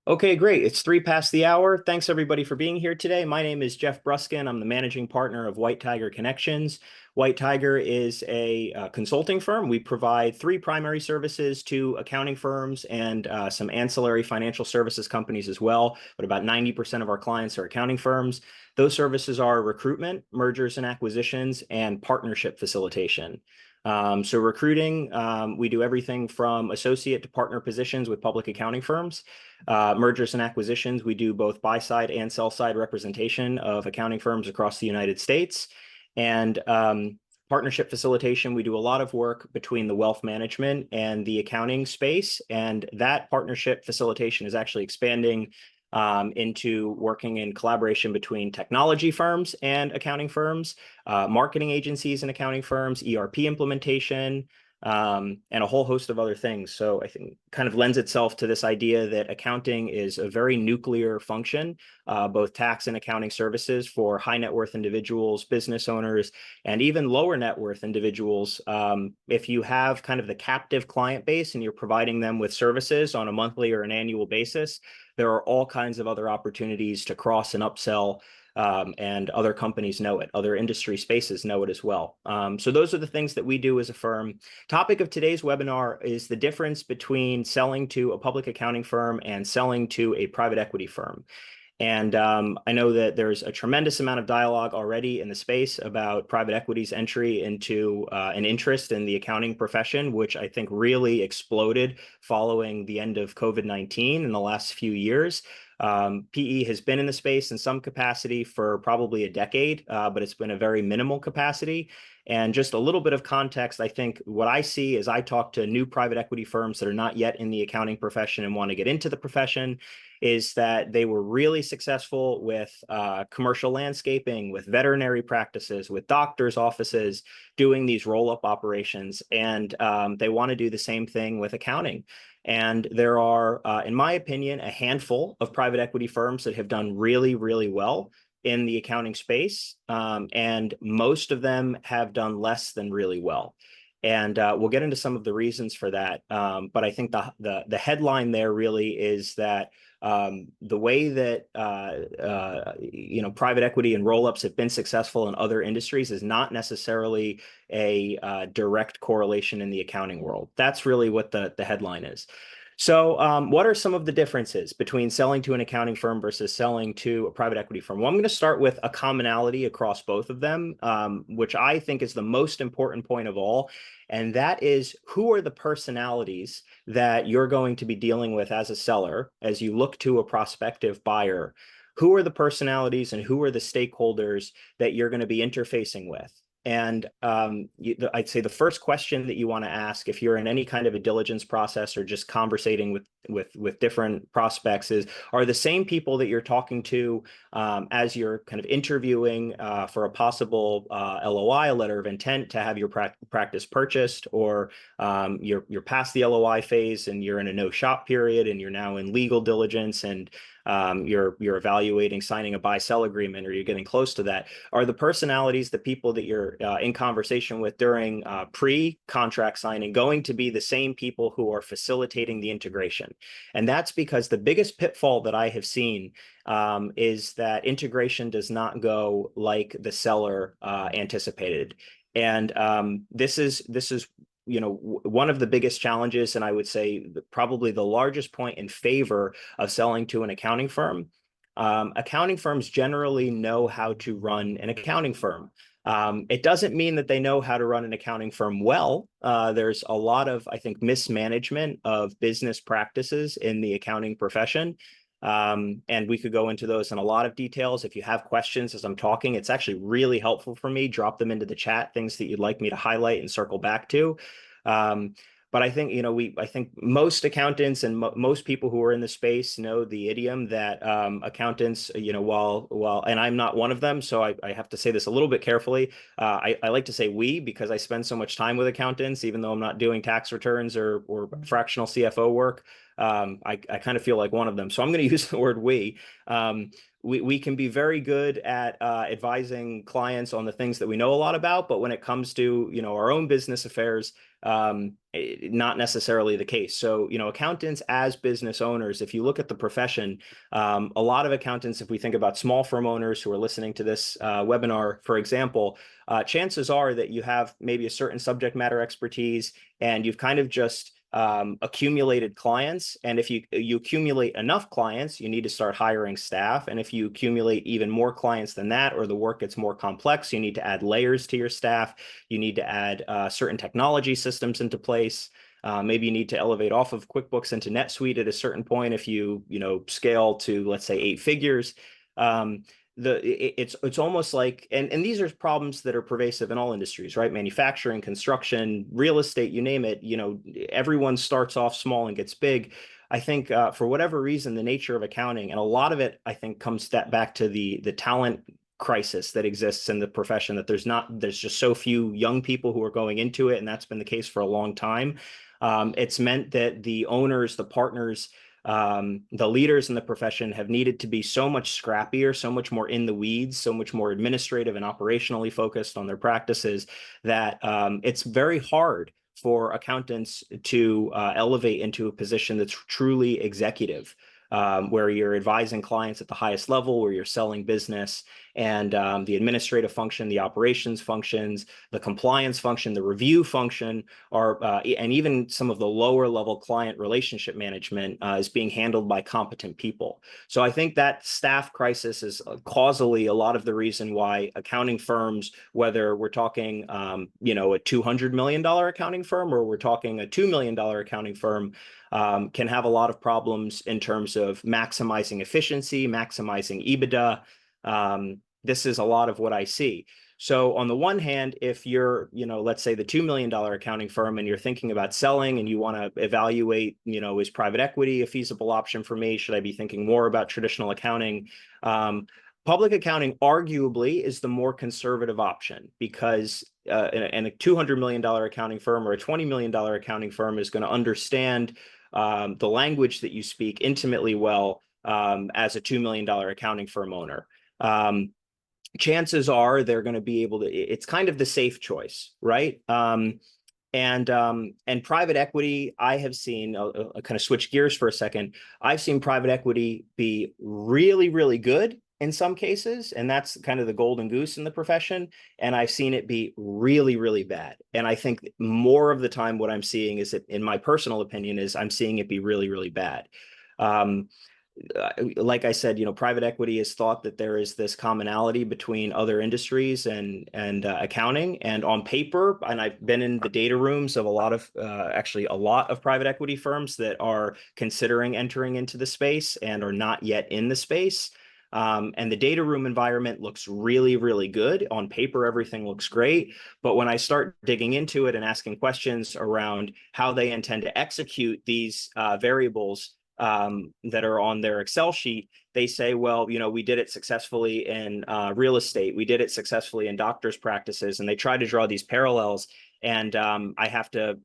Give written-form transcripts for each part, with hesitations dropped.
Okay, great. It's three past the hour. Thanks everybody for being here today. My name is Geoff Bruskin. I'm the managing partner of White Tiger Connections. White Tiger is a consulting firm. We provide three primary services to accounting firms and some ancillary financial services companies as well. But about 90% of our clients are accounting firms. Those services are recruitment, mergers and acquisitions, and partnership facilitation. So recruiting, we do everything from associate to partner positions with public accounting firms. Mergers and acquisitions, we do both buy-side and sell-side representation of accounting firms across the United States. And partnership facilitation, we do a lot of work between the wealth management and the accounting space. And that partnership facilitation is actually expanding into working in collaboration between technology firms and accounting firms, marketing agencies and accounting firms, ERP implementation, and a whole host of other things. So I think kind of lends itself to this idea that accounting is a very nuclear function, both tax and accounting services for high net worth individuals, business owners, and even lower net worth individuals. If you have kind of the captive client base and you're providing them with services on a monthly or an annual basis, there are all kinds of other opportunities to cross and upsell, and other companies know it. Other industry spaces know it as well. So those are the things that we do as a firm. Topic of today's webinar is the difference between selling to a public accounting firm and selling to a private equity firm. And I know that there's a tremendous amount of dialogue already in the space about private equity's entry into an interest in the accounting profession, which I think really exploded following the end of COVID-19 in the last few years. PE has been in the space in some capacity for probably a decade, but it's been a very minimal capacity. And just a little bit of context, I think what I see as I talk to new private equity firms that are not yet in the accounting profession and want to get into the profession is that they were really successful with commercial landscaping, with veterinary practices, with doctors' offices, doing these roll-up operations. And they want to do the same thing with accounting. And there are, in my opinion, a handful of private equity firms that have done really, really well in the accounting space. And most of them have done less than really well. And we'll get into some of the reasons for that. But I think the headline there really is that the way that private equity and roll-ups have been successful in other industries is not necessarily a direct correlation in the accounting world. That's really what the headline is. So what are some of the differences between selling to an accounting firm versus selling to a private equity firm? Well, I'm going to start with a commonality across both of them, which I think is the most important point of all. And that is, who are the personalities that you're going to be dealing with as a seller as you look to a prospective buyer? Who are the personalities and who are the stakeholders that you're going to be interfacing with? And I'd say the first question that you want to ask if you're in any kind of a diligence process or just conversating with different prospects is, are the same people that you're talking to as you're kind of interviewing for a possible LOI, a letter of intent to have your practice purchased, or you're past the LOI phase and you're in a no shop period and you're now in legal diligence and you're evaluating signing a buy-sell agreement, or you're getting close to that. Are the personalities, the people that you're in conversation with during pre-contract signing, going to be the same people who are facilitating the integration? And that's because the biggest pitfall that I have seen is that integration does not go like the seller anticipated. And this is one of the biggest challenges, and I would say probably the largest point in favor of selling to an accounting firm. Accounting firms generally know how to run an accounting firm. It doesn't mean that they know how to run an accounting firm well. There's a lot of, I think, mismanagement of business practices in the accounting profession. And we could go into those in a lot of details. If you have questions as I'm talking, it's actually really helpful for me. Drop them into the chat, things that you'd like me to highlight and circle back to. But I think, I think most accountants and most people who are in the space know the idiom that accountants, while, and I'm not one of them, so I have to say this a little bit carefully. I like to say we, because I spend so much time with accountants, even though I'm not doing tax returns or fractional CFO work. I kind of feel like one of them. So I'm going to use the word we. We can be very good at advising clients on the things that we know a lot about, but when it comes to our own business affairs, Not necessarily the case. So, accountants as business owners, if you look at the profession, a lot of accountants, if we think about small firm owners who are listening to this webinar, for example, chances are that you have maybe a certain subject matter expertise and you've kind of just accumulated clients. And if you accumulate enough clients, you need to start hiring staff. And if you accumulate even more clients than that, or the work gets more complex, you need to add layers to your staff. You need to add certain technology systems into place. Maybe you need to elevate off of QuickBooks into NetSuite at a certain point if you scale to, let's say, 8 figures. It's almost like, and these are problems that are pervasive in all industries, right? Manufacturing, construction, real estate, you name it. Everyone starts off small and gets big. I think for whatever reason, the nature of accounting, and a lot of it, I think, comes back to the talent crisis that exists in the profession, that there's just so few young people who are going into it, and that's been the case for a long time. It's meant that the owners, the partners, the leaders in the profession have needed to be so much scrappier, so much more in the weeds, so much more administrative and operationally focused on their practices, that it's very hard for accountants to elevate into a position that's truly executive, where you're advising clients at the highest level, where you're selling business, and the administrative function, the operations functions, the compliance function, the review function, and even some of the lower level client relationship management is being handled by competent people. So I think that staff crisis is causally a lot of the reason why accounting firms, whether we're talking a $200 million accounting firm or we're talking a $2 million accounting firm, can have a lot of problems in terms of maximizing efficiency, maximizing EBITDA. This is a lot of what I see. So on the one hand, if you're, let's say the $2 million accounting firm and you're thinking about selling and you want to evaluate, is private equity a feasible option for me? Should I be thinking more about traditional accounting? Public accounting arguably is the more conservative option, because and a $200 million accounting firm or a $20 million accounting firm is going to understand the language that you speak intimately well as a $2 million accounting firm owner. Chances are they're going to be able to, it's kind of the safe choice, right? And private equity, I have seen, I'll kind of switch gears for a second. I've seen private equity be really, really good in some cases, and that's kind of the golden goose in the profession. And I've seen it be really, really bad. And I think more of the time what I'm seeing is, that, in my personal opinion, is I'm seeing it be really, really bad. Like I said, private equity has thought that there is this commonality between other industries and accounting. And on paper, and I've been in the data rooms of actually a lot of private equity firms that are considering entering into the space and are not yet in the space. And the data room environment looks really, really good. On paper, everything looks great. But when I start digging into it and asking questions around how they intend to execute these variables that are on their Excel sheet, they say, well, we did it successfully in real estate. We did it successfully in doctors' practices. And they try to draw these parallels. And I have to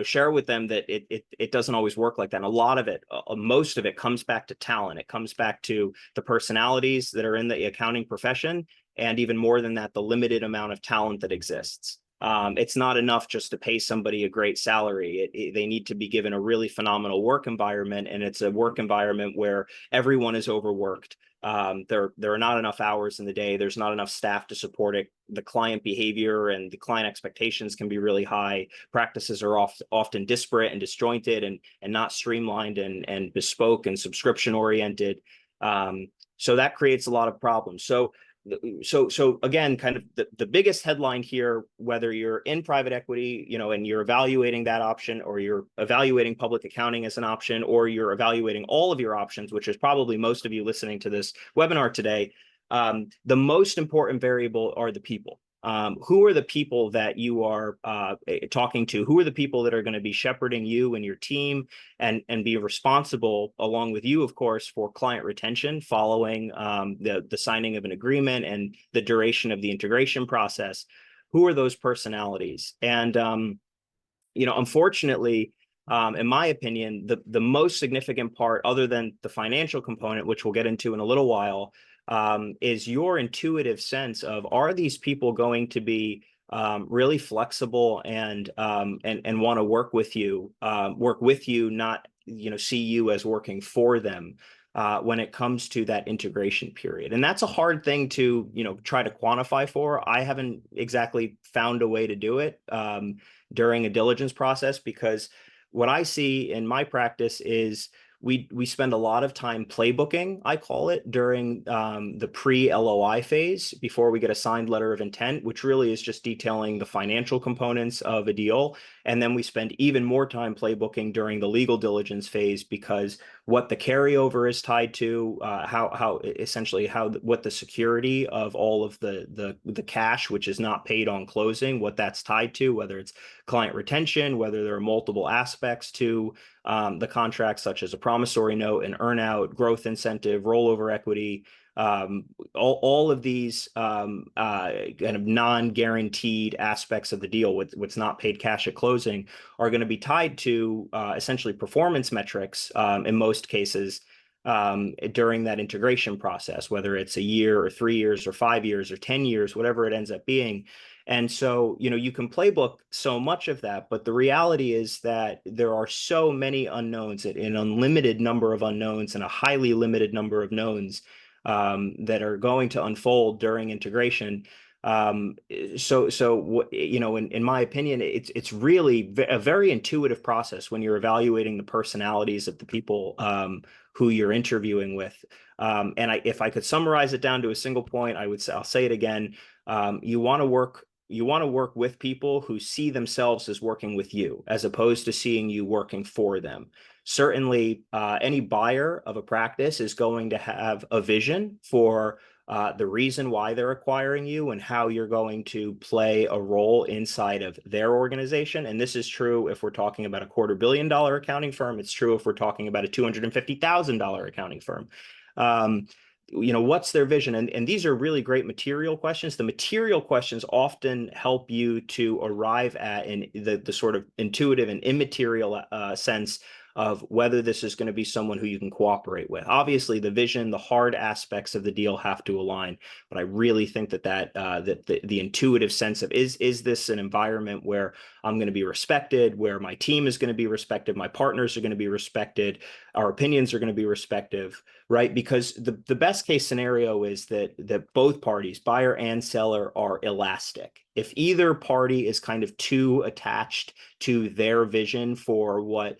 share with them that it doesn't always work like that. And a lot of it, most of it, comes back to talent. It comes back to the personalities that are in the accounting profession, and even more than that, the limited amount of talent that exists. It's not enough just to pay somebody a great salary. They need to be given a really phenomenal work environment, and it's a work environment where everyone is overworked. There are not enough hours in the day. There's not enough staff to support it. The client behavior and the client expectations can be really high. Practices are often disparate and disjointed, and not streamlined and bespoke and subscription oriented. So that creates a lot of problems. So again, kind of the biggest headline here, whether you're in private equity, and you're evaluating that option, or you're evaluating public accounting as an option, or you're evaluating all of your options, which is probably most of you listening to this webinar today, the most important variable are the people. Who are the people that you are talking to? Who are the people that are going to be shepherding you and your team, and be responsible, along with you, of course, for client retention following the signing of an agreement and the duration of the integration process? Who are those personalities? And unfortunately, in my opinion, the most significant part, other than the financial component, which we'll get into in a little while, is your intuitive sense of, are these people going to be really flexible and want to work with you, not see you as working for them when it comes to that integration period. And that's a hard thing to try to quantify for. I haven't exactly found a way to do it during a diligence process, because what I see in my practice is we spend a lot of time playbooking, I call it, during the pre-LOI phase before we get a signed letter of intent, which really is just detailing the financial components of a deal. And then we spend even more time playbooking during the legal diligence phase, because what the carryover is tied to, what the security of all of the cash, which is not paid on closing, what that's tied to, whether it's client retention, whether there are multiple aspects to the contract, such as a promissory note, an earnout, growth incentive, rollover equity, all of these kind of non-guaranteed aspects of the deal, with what's not paid cash at closing, are going to be tied to essentially performance metrics in most cases during that integration process, whether it's a year or 3 years or 5 years or 10 years, whatever it ends up being. And so, you can playbook so much of that, but the reality is that there are so many unknowns, an unlimited number of unknowns and a highly limited number of knowns that are going to unfold during integration. In my opinion, it's really a very intuitive process when you're evaluating the personalities of the people who you're interviewing with. If I could summarize it down to a single point, I'll say it again. You want to work with people who see themselves as working with you, as opposed to seeing you working for them. Certainly, any buyer of a practice is going to have a vision for the reason why they're acquiring you and how you're going to play a role inside of their organization. And this is true if we're talking about a $250 million accounting firm. It's true if we're talking about a $250,000 accounting firm. What's their vision? And these are really great material questions. The material questions often help you to arrive at the sort of intuitive and immaterial sense of whether this is going to be someone who you can cooperate with. Obviously, the vision, the hard aspects of the deal have to align, but I really think that the intuitive sense of is this an environment where I'm going to be respected, where my team is going to be respected, my partners are going to be respected, our opinions are going to be respective, right? Because the best case scenario is that both parties, buyer and seller, are elastic. If either party is kind of too attached to their vision for what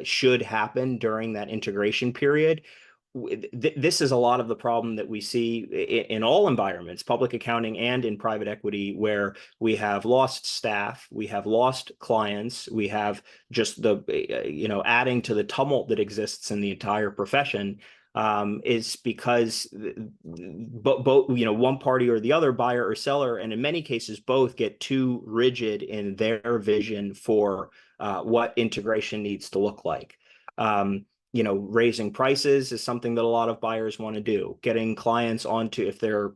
should happen during that integration period, this is a lot of the problem that we see in all environments, public accounting and in private equity, where we have lost staff, we have lost clients, we have just adding to the tumult that exists in the entire profession. Is because both one party or the other, buyer or seller, and in many cases both, get too rigid in their vision for what integration needs to look like. Raising prices is something that a lot of buyers want to do. Getting clients onto, if they're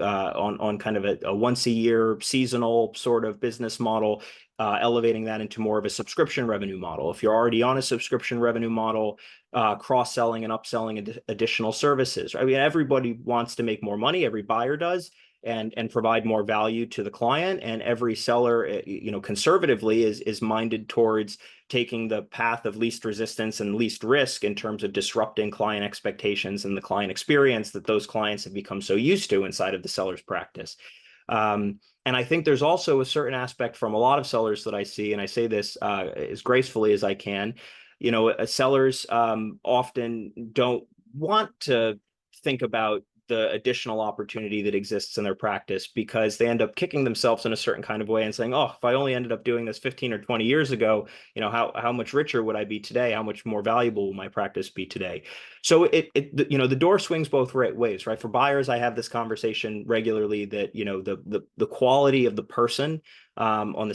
on kind of a once a year seasonal sort of business model, elevating that into more of a subscription revenue model. If you're already on a subscription revenue model, cross-selling and upselling additional services. I mean, everybody wants to make more money. Every buyer does, and provide more value to the client. And every seller, conservatively is minded towards taking the path of least resistance and least risk in terms of disrupting client expectations and the client experience that those clients have become so used to inside of the seller's practice. And I think there's also a certain aspect from a lot of sellers that I see, and I say this as gracefully as I can, sellers often don't want to think about the additional opportunity that exists in their practice, because they end up kicking themselves in a certain kind of way and saying, oh, if I only ended up doing this 15 or 20 years ago, how much richer would I be today? How much more valuable will my practice be today? So the door swings both ways, right? For buyers, I have this conversation regularly that, the quality of the person on the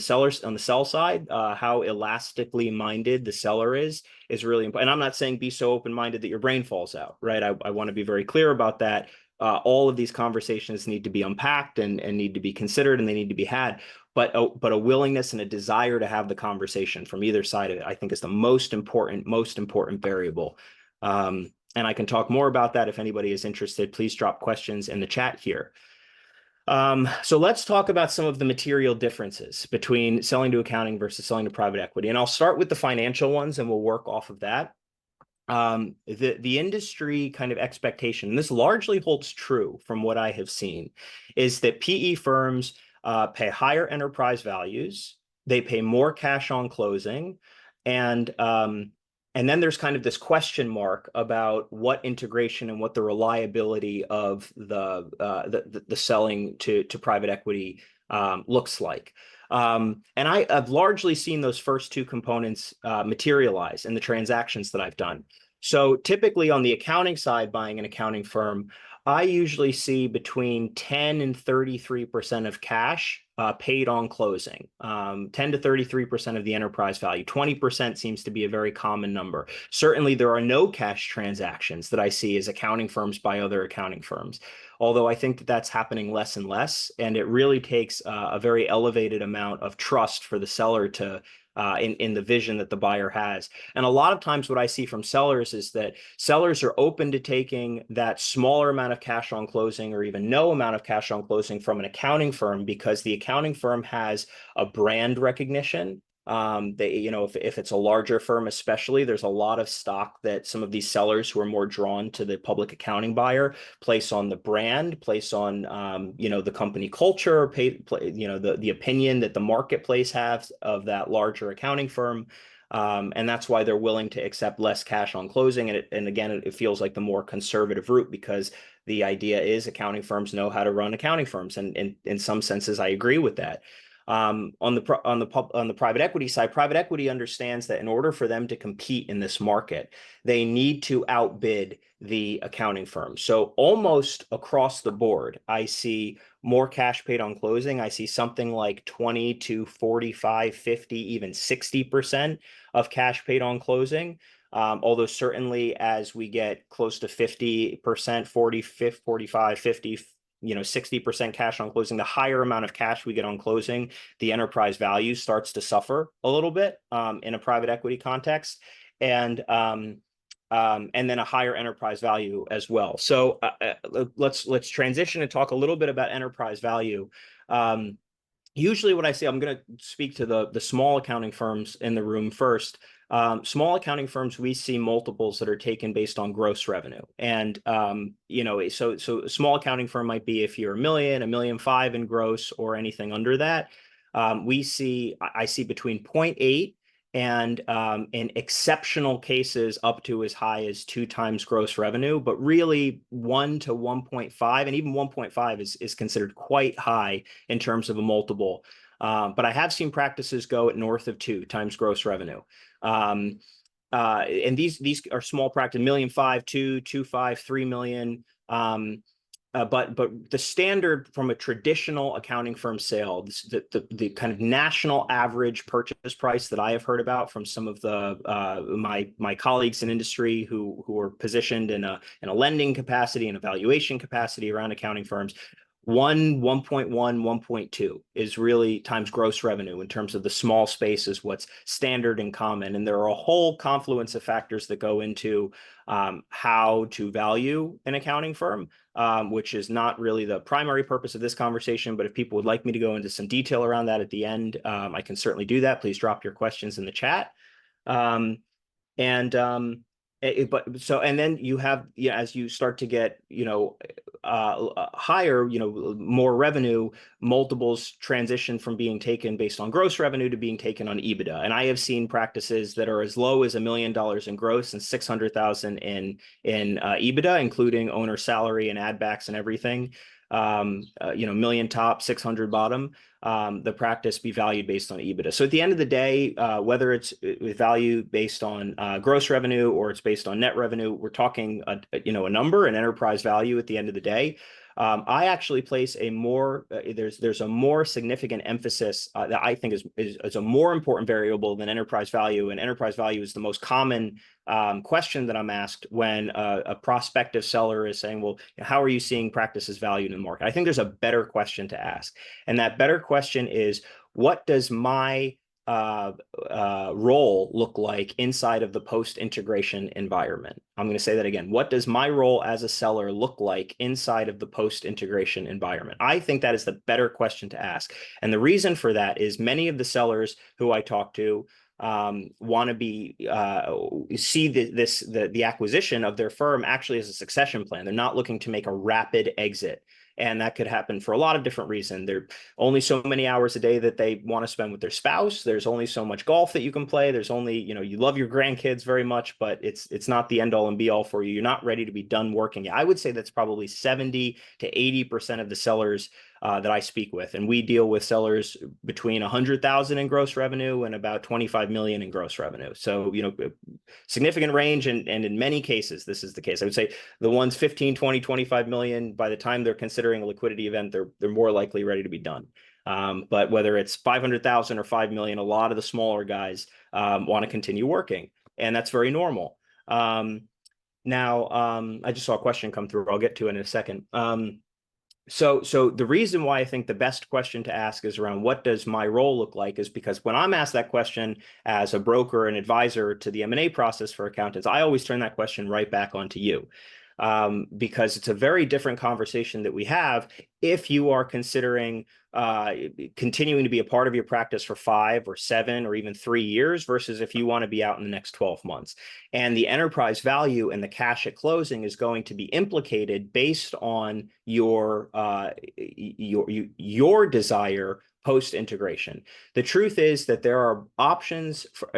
sell side, how elastically minded the seller is really important. And I'm not saying be so open-minded that your brain falls out, right? I want to be very clear about that. All of these conversations need to be unpacked and need to be considered, and they need to be had. But a willingness and a desire to have the conversation from either side of it, I think, is the most important variable. And I can talk more about that if anybody is interested. Please drop questions in the chat here. So let's talk about some of the material differences between selling to accounting versus selling to private equity. And I'll start with the financial ones and we'll work off of that. The industry kind of expectation, and this largely holds true from what I have seen, is that PE firms pay higher enterprise values, they pay more cash on closing, and and then there's kind of this question mark about what integration and what the reliability of the selling to private equity looks like. And I've largely seen those first two components materialize in the transactions that I've done. So typically on the accounting side, buying an accounting firm, I usually see between 10 and 33% of cash paid on closing. 10 to 33% of the enterprise value. 20% seems to be a very common number. Certainly, there are no cash transactions that I see as accounting firms buy other accounting firms. Although I think that that's happening less and less, and it really takes a very elevated amount of trust for the seller to in the vision that the buyer has. And a lot of times what I see from sellers is that sellers are open to taking that smaller amount of cash on closing or even no amount of cash on closing from an accounting firm because the accounting firm has a brand recognition. If it's a larger firm, especially, there's a lot of stock that some of these sellers who are more drawn to the public accounting buyer place on the brand, place on, the company culture, the opinion that the marketplace has of that larger accounting firm. And that's why they're willing to accept less cash on closing. And again, it feels like the more conservative route because the idea is accounting firms know how to run accounting firms. And in some senses, I agree with that. On the private equity side, private equity understands that in order for them to compete in this market, they need to outbid the accounting firm. So almost across the board, I see more cash paid on closing. I see something like 20 to 45, 50, even 60% of cash paid on closing. Although certainly as we get close to 50%, 40, 45, 50, 60% cash on closing, the higher amount of cash we get on closing, the enterprise value starts to suffer a little bit in a private equity context. And then a higher enterprise value as well. So let's transition and talk a little bit about enterprise value. Usually what I say, I'm going to speak to the small accounting firms in the room first. Small accounting firms, we see multiples that are taken based on gross revenue. And, so a small accounting firm might be if you're $1 million, $1.5 million in gross or anything under that. I see between 0.8 and in exceptional cases up to as high as 2 times gross revenue, but really 1 to 1.5, and even 1.5 is considered quite high in terms of a multiple. But I have seen practices go at north of 2 times gross revenue. And these are small practice, 1.5 million, 2, 2.5, 3 million. But the standard from a traditional accounting firm sale, the kind of national average purchase price that I have heard about from some of the my colleagues in industry who are positioned in a lending capacity and evaluation capacity around accounting firms, 1.1, 1.2 is really times gross revenue in terms of the small space is what's standard and common. And there are a whole confluence of factors that go into how to value an accounting firm, which is not really the primary purpose of this conversation. But if people would like me to go into some detail around that at the end, I can certainly do that. Please drop your questions in the chat. And then you have, as you start to get, higher, more revenue, multiples transition from being taken based on gross revenue to being taken on EBITDA. And I have seen practices that are as low as $1 million in gross and 600,000 in EBITDA, including owner salary and add backs and everything. Million top, 600 bottom, the practice be valued based on EBITDA. So at the end of the day, whether it's value based on gross revenue or it's based on net revenue, we're talking a number, an enterprise value at the end of the day. I actually place a more there's a more significant emphasis that I think is a more important variable than enterprise value, and enterprise value is the most common question that I'm asked when a prospective seller is saying, well, how are you seeing practices valued in the market? I think there's a better question to ask, and that better question is, what does my role look like inside of the post-integration environment? I'm going to say that again. What does my role as a seller look like inside of the post-integration environment? I think that is the better question to ask. And the reason for that is many of the sellers who I talk to want to see the acquisition of their firm actually as a succession plan. They're not looking to make a rapid exit. And that could happen for a lot of different reasons. There are only so many hours a day that they want to spend with their spouse. There's only so much golf that you can play. There's only, you love your grandkids very much, but it's not the end all and be all for you. You're not ready to be done working. I would say that's probably 70 to 80% of the sellers that I speak with. And we deal with sellers between 100,000 in gross revenue and about 25 million in gross revenue. So, significant range. And in many cases, this is the case. I would say the ones 15, 20, 25 million, by the time they're considering a liquidity event, they're more likely ready to be done. But whether it's 500,000 or 5 million, a lot of the smaller guys want to continue working. And that's very normal. Now, I just saw a question come through. I'll get to it in a second. So the reason why I think the best question to ask is around what does my role look like is because when I'm asked that question as a broker and advisor to the M&A process for accountants, I always turn that question right back onto you. Because it's a very different conversation that we have if you are considering continuing to be a part of your practice for 5 or 7 or even 3 years versus if you want to be out in the next 12 months. And the enterprise value and the cash at closing is going to be implicated based on your desire post-integration. The truth is that there are options for,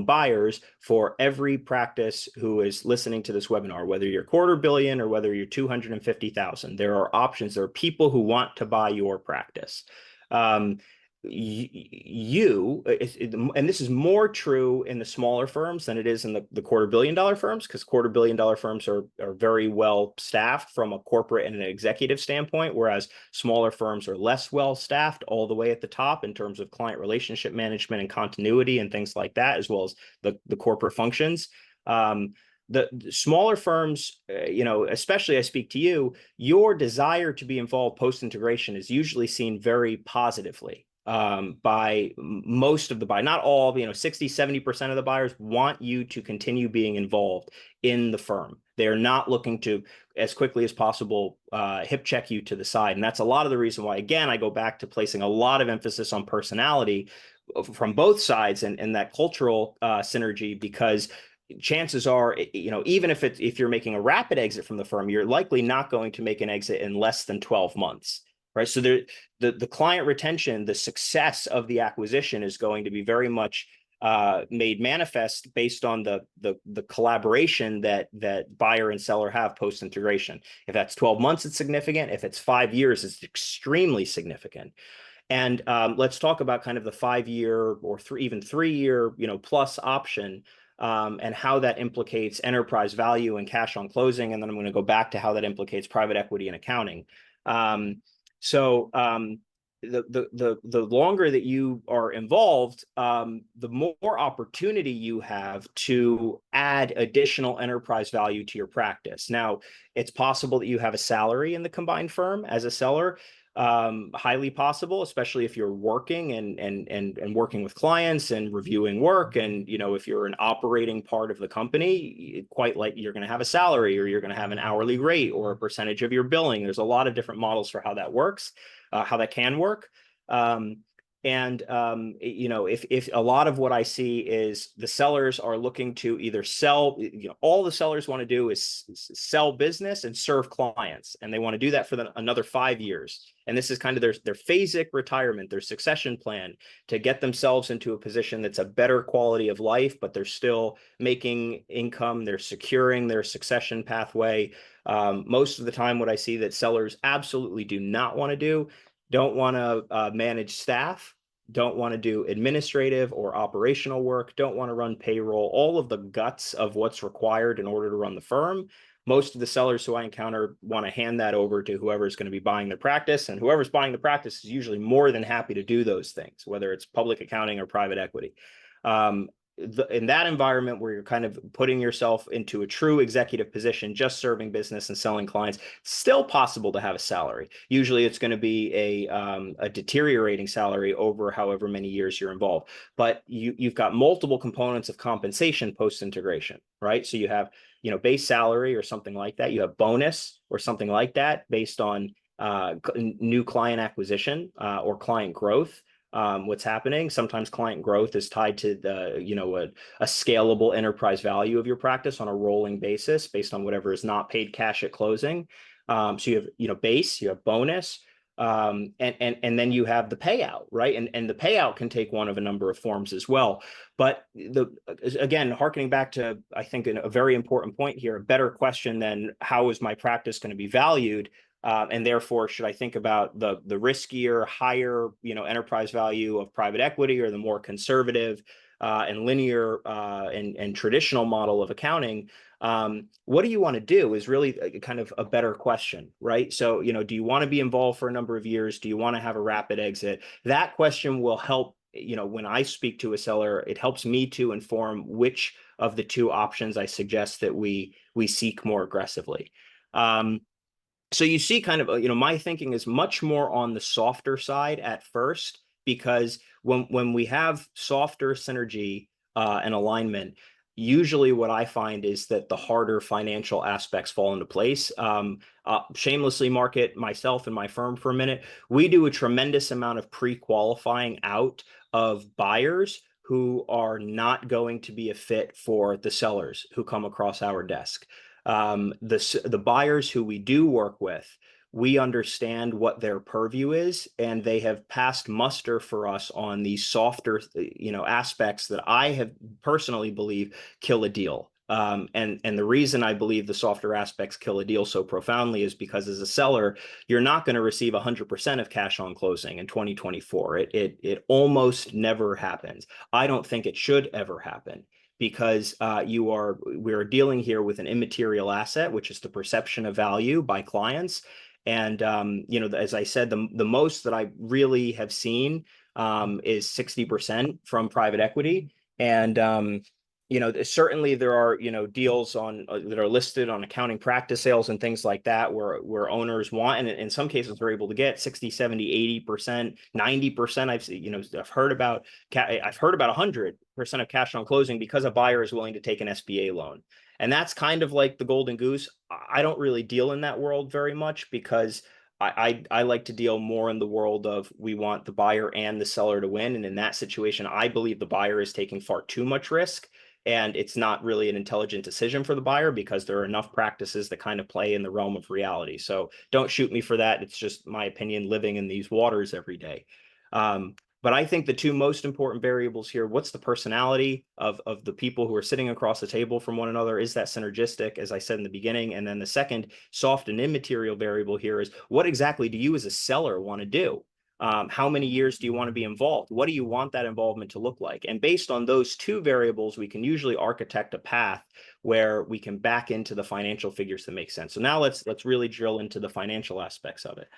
buyers for every practice who is listening to this webinar, whether you're $250 million or whether you're 250,000. There are options. There are people who want to buy your practice. And this is more true in the smaller firms than it is in the $250 million firms, because $250 million firms are very well staffed from a corporate and an executive standpoint, whereas smaller firms are less well staffed all the way at the top in terms of client relationship management and continuity and things like that, as well as the corporate functions. The smaller firms, especially I speak to you, your desire to be involved post-integration is usually seen very positively by most of the buyers. Not all, 60-70% of the buyers want you to continue being involved in the firm. They're not looking to, as quickly as possible, hip check you to the side. And that's a lot of the reason why, again, I go back to placing a lot of emphasis on personality from both sides and that cultural synergy, because chances are, even if you're making a rapid exit from the firm, you're likely not going to make an exit in less than 12 months. Right. So the client retention, the success of the acquisition is going to be very much made manifest based on the collaboration that buyer and seller have post integration. If that's 12 months, it's significant. If it's 5 years, it's extremely significant. And let's talk about kind of the 5-year or even 3-year plus option. And how that implicates enterprise value and cash on closing. And then I'm going to go back to how that implicates private equity and accounting. The longer that you are involved, the more opportunity you have to add additional enterprise value to your practice. Now, it's possible that you have a salary in the combined firm as a seller. Highly possible, especially if you're working and working with clients and reviewing work. And, if you're an operating part of the company, quite like you're going to have a salary or you're going to have an hourly rate or a percentage of your billing. There's a lot of different models for how that works, how that can work. If a lot of what I see is the sellers are looking to either sell, all the sellers want to do is sell business and serve clients. And they want to do that for another 5 years. And this is kind of their phasic retirement, their succession plan to get themselves into a position that's a better quality of life, but they're still making income. They're securing their succession pathway. Most of the time, what I see that sellers absolutely do not want to do, don't want to manage staff, don't want to do administrative or operational work, don't want to run payroll, all of the guts of what's required in order to run the firm. Most of the sellers who I encounter want to hand that over to whoever's going to be buying their practice, and whoever's buying the practice is usually more than happy to do those things, whether it's public accounting or private equity. in that environment where you're kind of putting yourself into a true executive position, just serving business and selling clients, still possible to have a salary. Usually it's going to be a deteriorating salary over however many years you're involved. But you've got multiple components of compensation post-integration, right? So you have, base salary or something like that. You have bonus or something like that based on new client acquisition or client growth. What's happening. Sometimes client growth is tied to a scalable enterprise value of your practice on a rolling basis based on whatever is not paid cash at closing. So you have, base, you have bonus, and then you have the payout, right? And the payout can take one of a number of forms as well. But again, harkening back to, I think, a very important point here, a better question than how is my practice going to be valued? And therefore, should I think about the riskier, higher, enterprise value of private equity, or the more conservative and linear and traditional model of accounting? What do you want to do is really kind of a better question, right? So, do you want to be involved for a number of years? Do you want to have a rapid exit? That question will help. When I speak to a seller, it helps me to inform which of the two options I suggest that we seek more aggressively. So you see kind of, my thinking is much more on the softer side at first, because when we have softer synergy and alignment, usually what I find is that the harder financial aspects fall into place. Shamelessly market myself and my firm for a minute. We do a tremendous amount of pre-qualifying out of buyers who are not going to be a fit for the sellers who come across our desk. The buyers who we do work with, we understand what their purview is, and they have passed muster for us on these softer, aspects that I have personally believe kill a deal. And the reason I believe the softer aspects kill a deal so profoundly is because as a seller, you're not going to receive 100% of cash on closing in 2024. It almost never happens. I don't think it should ever happen, because we're dealing here with an immaterial asset, which is the perception of value by clients. And as I said, the most that I really have seen is 60% from private equity. And certainly there are deals that are listed on accounting practice sales and things like that, where owners want, and in some cases they're able to get 60, 70, 80%, 90%. I've heard about 100% of cash on closing because a buyer is willing to take an SBA loan. And that's kind of like the golden goose. I don't really deal in that world very much, because I like to deal more in the world of, we want the buyer and the seller to win. And in that situation, I believe the buyer is taking far too much risk, and it's not really an intelligent decision for the buyer, because there are enough practices that kind of play in the realm of reality. So don't shoot me for that. It's just my opinion, living in these waters every day. But I think the two most important variables here: what's the personality of the people who are sitting across the table from one another? Is that synergistic, as I said in the beginning? And then the second soft and immaterial variable here is, what exactly do you as a seller want to do? How many years do you want to be involved? What do you want that involvement to look like? And based on those two variables, we can usually architect a path where we can back into the financial figures that make sense. So now let's really drill into the financial aspects of it.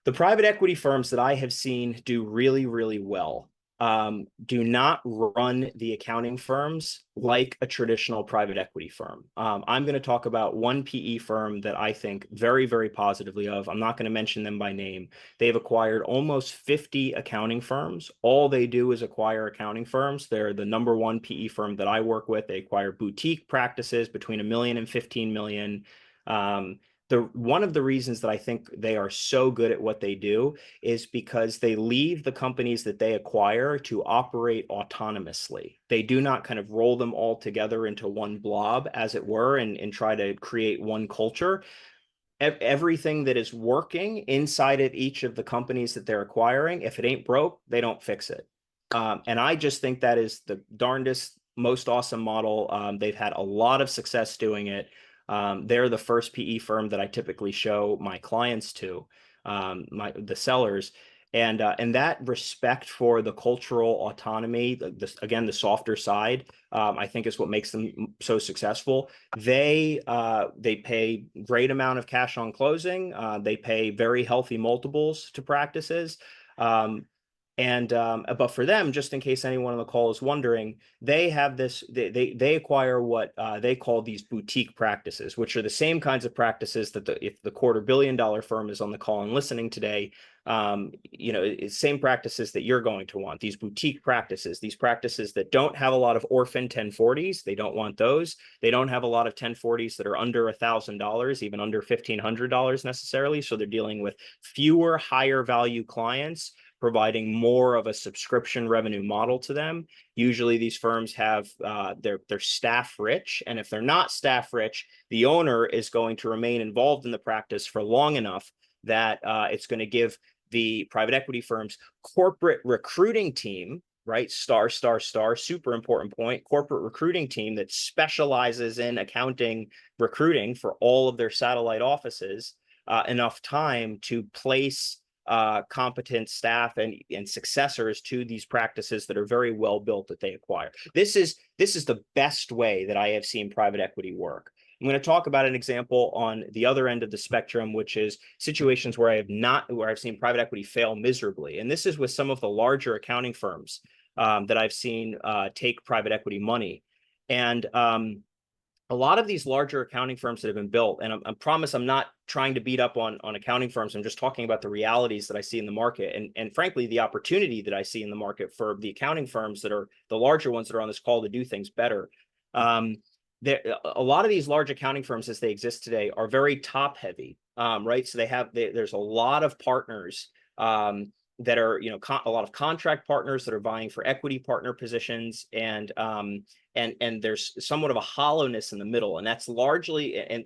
The private equity firms that I have seen do really, really well do not run the accounting firms like a traditional private equity firm. I'm going to talk about one PE firm that I think very, very positively of. I'm not going to mention them by name. They've acquired almost 50 accounting firms. All they do is acquire accounting firms. They're the number one PE firm that I work with. They acquire boutique practices between $1 million and $15 million. One of the reasons that I think they are so good at what they do is because they leave the companies that they acquire to operate autonomously. They do not kind of roll them all together into one blob, as it were, and try to create one culture. Everything that is working inside of each of the companies that they're acquiring, if it ain't broke, they don't fix it. And I just think that is the darndest, most awesome model. They've had a lot of success doing it. They're the first PE firm that I typically show my clients to, the sellers. And that respect for the cultural autonomy, again, the softer side, I think is what makes them so successful. They pay great amount of cash on closing. They pay very healthy multiples to practices. And but for them, just in case anyone on the call is wondering, they have this, they acquire what they call these boutique practices, which are the same kinds of practices that if the $250 million firm is on the call and listening today, it's same practices that you're going to want. These boutique practices, these practices that don't have a lot of orphan 1040s, they don't want those. They don't have a lot of 1040s that are under $1,000, even under $1,500 necessarily. So they're dealing with fewer higher value clients, providing more of a subscription revenue model to them. Usually these firms have they're staff rich, and if they're not staff rich, the owner is going to remain involved in the practice for long enough that it's going to give the private equity firm's corporate recruiting team, right? Star, super important point, corporate recruiting team that specializes in accounting recruiting for all of their satellite offices, enough time to place competent staff and successors to these practices that are very well built that they acquire. This is the best way that I have seen private equity work. I'm going to talk about an example on the other end of the spectrum, which is situations where I've seen private equity fail miserably. And this is with some of the larger accounting firms that I've seen take private equity money. And a lot of these larger accounting firms that have been built, and I promise I'm not trying to beat up on accounting firms. I'm just talking about the realities that I see in the market, and frankly, the opportunity that I see in the market for the accounting firms that are the larger ones that are on this call to do things better. A lot of these large accounting firms as they exist today are very top heavy, right? So there's a lot of partners that are, a lot of contract partners that are vying for equity partner positions, and there's somewhat of a hollowness in the middle, and that's largely, and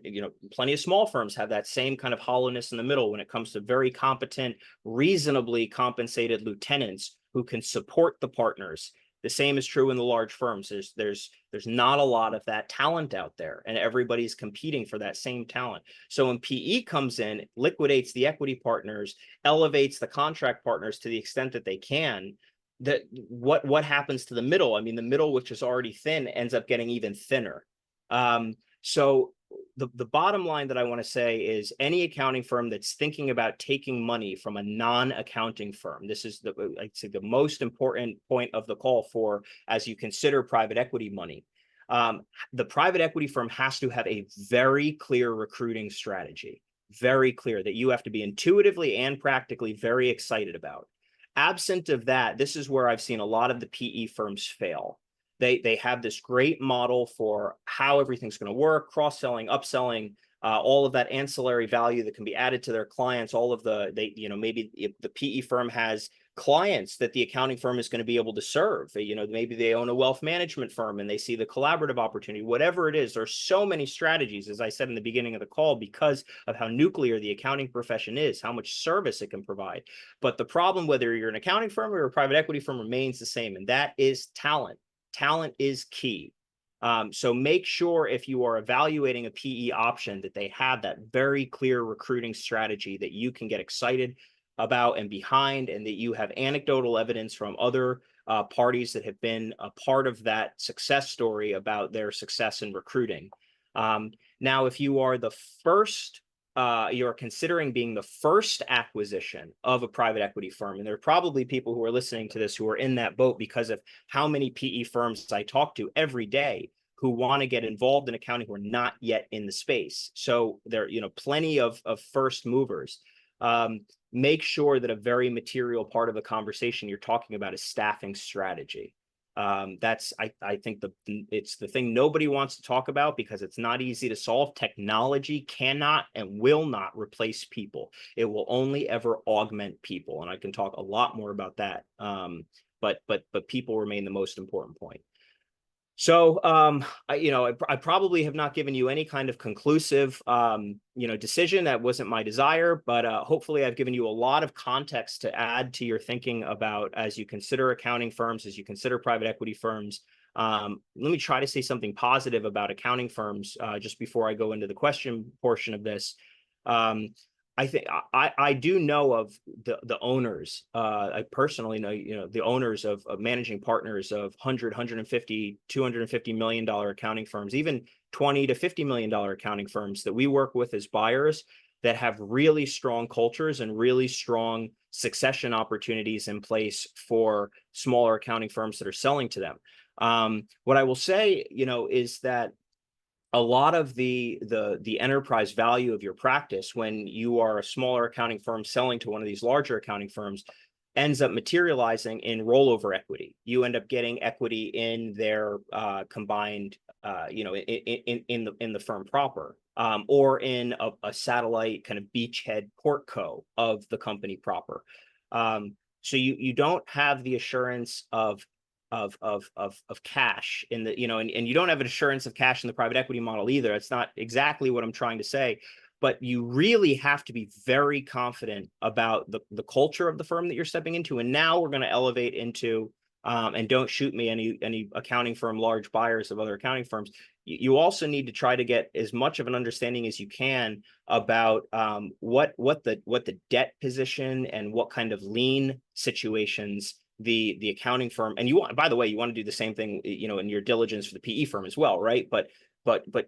plenty of small firms have that same kind of hollowness in the middle when it comes to very competent, reasonably compensated lieutenants who can support the partners. The same is true in the large firms. There's not a lot of that talent out there, and everybody's competing for that same talent. So when PE comes in, liquidates the equity partners, elevates the contract partners to the extent that they can, that what happens to the middle? I mean, the middle, which is already thin, ends up getting even thinner. So the bottom line that I want to say is any accounting firm that's thinking about taking money from a non-accounting firm, this is I'd say the most important point of the call for as you consider private equity money. The private equity firm has to have a very clear recruiting strategy, very clear, that you have to be intuitively and practically very excited about. Absent of that, this is where I've seen a lot of the PE firms fail. They have this great model for how everything's going to work, cross-selling, upselling, all of that ancillary value that can be added to their clients. All of maybe if the PE firm has clients that the accounting firm is going to be able to serve. Maybe they own a wealth management firm and they see the collaborative opportunity. Whatever it is, there's so many strategies, as I said in the beginning of the call, because of how nuclear the accounting profession is, how much service it can provide. But the problem, whether you're an accounting firm or a private equity firm, remains the same, and that is talent. Talent is key. So make sure if you are evaluating a PE option that they have that very clear recruiting strategy that you can get excited about and behind, and that you have anecdotal evidence from other parties that have been a part of that success story about their success in recruiting. Now, if you are the first, you're considering being the first acquisition of a private equity firm, and there are probably people who are listening to this who are in that boat because of how many PE firms I talk to every day who want to get involved in accounting who are not yet in the space. So there are, plenty of first movers. Make sure that a very material part of the conversation you're talking about is staffing strategy. That's, I think it's the thing nobody wants to talk about because it's not easy to solve. Technology cannot and will not replace people. It will only ever augment people. And I can talk a lot more about that. But people remain the most important point. So, I probably have not given you any kind of conclusive, decision. That wasn't my desire, but hopefully I've given you a lot of context to add to your thinking about as you consider accounting firms, as you consider private equity firms. Let me try to say something positive about accounting firms just before I go into the question portion of this. I think I do know of the owners. I personally know, the owners of managing partners of 100, 150, $250 million accounting firms, even $20 to $50 million accounting firms that we work with as buyers that have really strong cultures and really strong succession opportunities in place for smaller accounting firms that are selling to them. What I will say, is that a lot of the enterprise value of your practice when you are a smaller accounting firm selling to one of these larger accounting firms ends up materializing in rollover equity. You end up getting equity in their combined, in the firm proper, or in a satellite kind of beachhead portco of the company proper. So you don't have the assurance of cash in the, and you don't have an assurance of cash in the private equity model either. It's not exactly what I'm trying to say, but you really have to be very confident about the culture of the firm that you're stepping into. And now we're going to elevate into, and don't shoot me, any accounting firm, large buyers of other accounting firms. You also need to try to get as much of an understanding as you can about what the debt position and what kind of lien situations the accounting firm, and you want, by the way, you want to do the same thing, in your diligence for the PE firm as well, right? But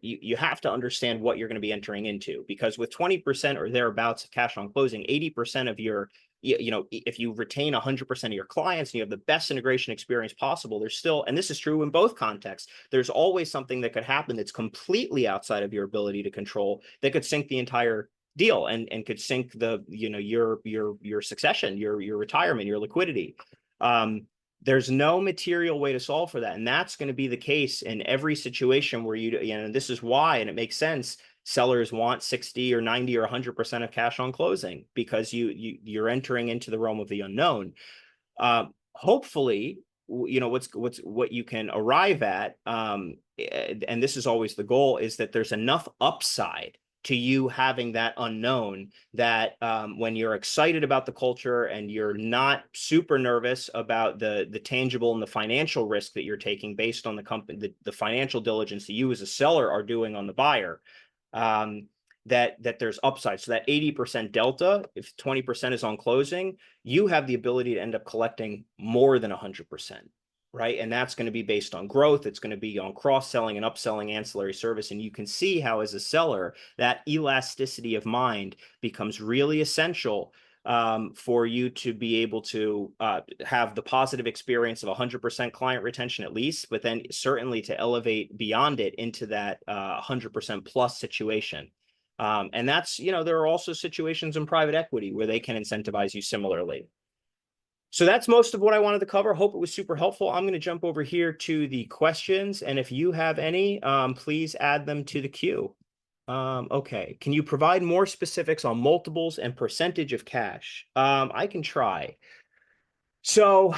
you have to understand what you're going to be entering into, because with 20% or thereabouts of cash on closing, 80% of your, if you retain 100% of your clients and you have the best integration experience possible, there's still, and this is true in both contexts, there's always something that could happen that's completely outside of your ability to control that could sink the entire deal and could sink the, your succession, your retirement, your liquidity. There's no material way to solve for that. And that's going to be the case in every situation where this is why, and it makes sense, sellers want 60 or 90 or 100% of cash on closing, because you're entering into the realm of the unknown. Hopefully, what you can arrive at, and this is always the goal, is that there's enough upside to you having that unknown that when you're excited about the culture and you're not super nervous about the tangible and the financial risk that you're taking based on the company, the financial diligence that you as a seller are doing on the buyer, that there's upside. So that 80% delta, if 20% is on closing, you have the ability to end up collecting more than 100%. Right. And that's going to be based on growth. It's going to be on cross-selling and upselling ancillary service. And you can see how, as a seller, that elasticity of mind becomes really essential for you to be able to have the positive experience of 100% client retention at least, but then certainly to elevate beyond it into that 100% plus situation. And that's, there are also situations in private equity where they can incentivize you similarly. So that's most of what I wanted to cover. Hope it was super helpful. I'm going to jump over here to the questions. And if you have any, please add them to the queue. Okay. Can you provide more specifics on multiples and percentage of cash? I can try. So,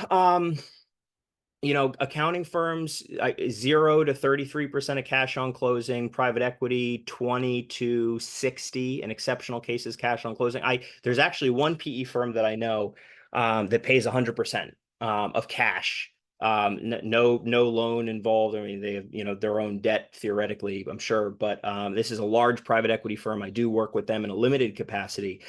accounting firms, 0 to 33% of cash on closing, private equity, 20 to 60 in exceptional cases, cash on closing. There's actually one PE firm that I know that pays 100% of cash. No loan involved. I mean, they have, their own debt theoretically, I'm sure, but this is a large private equity firm. I do work with them in a limited capacity.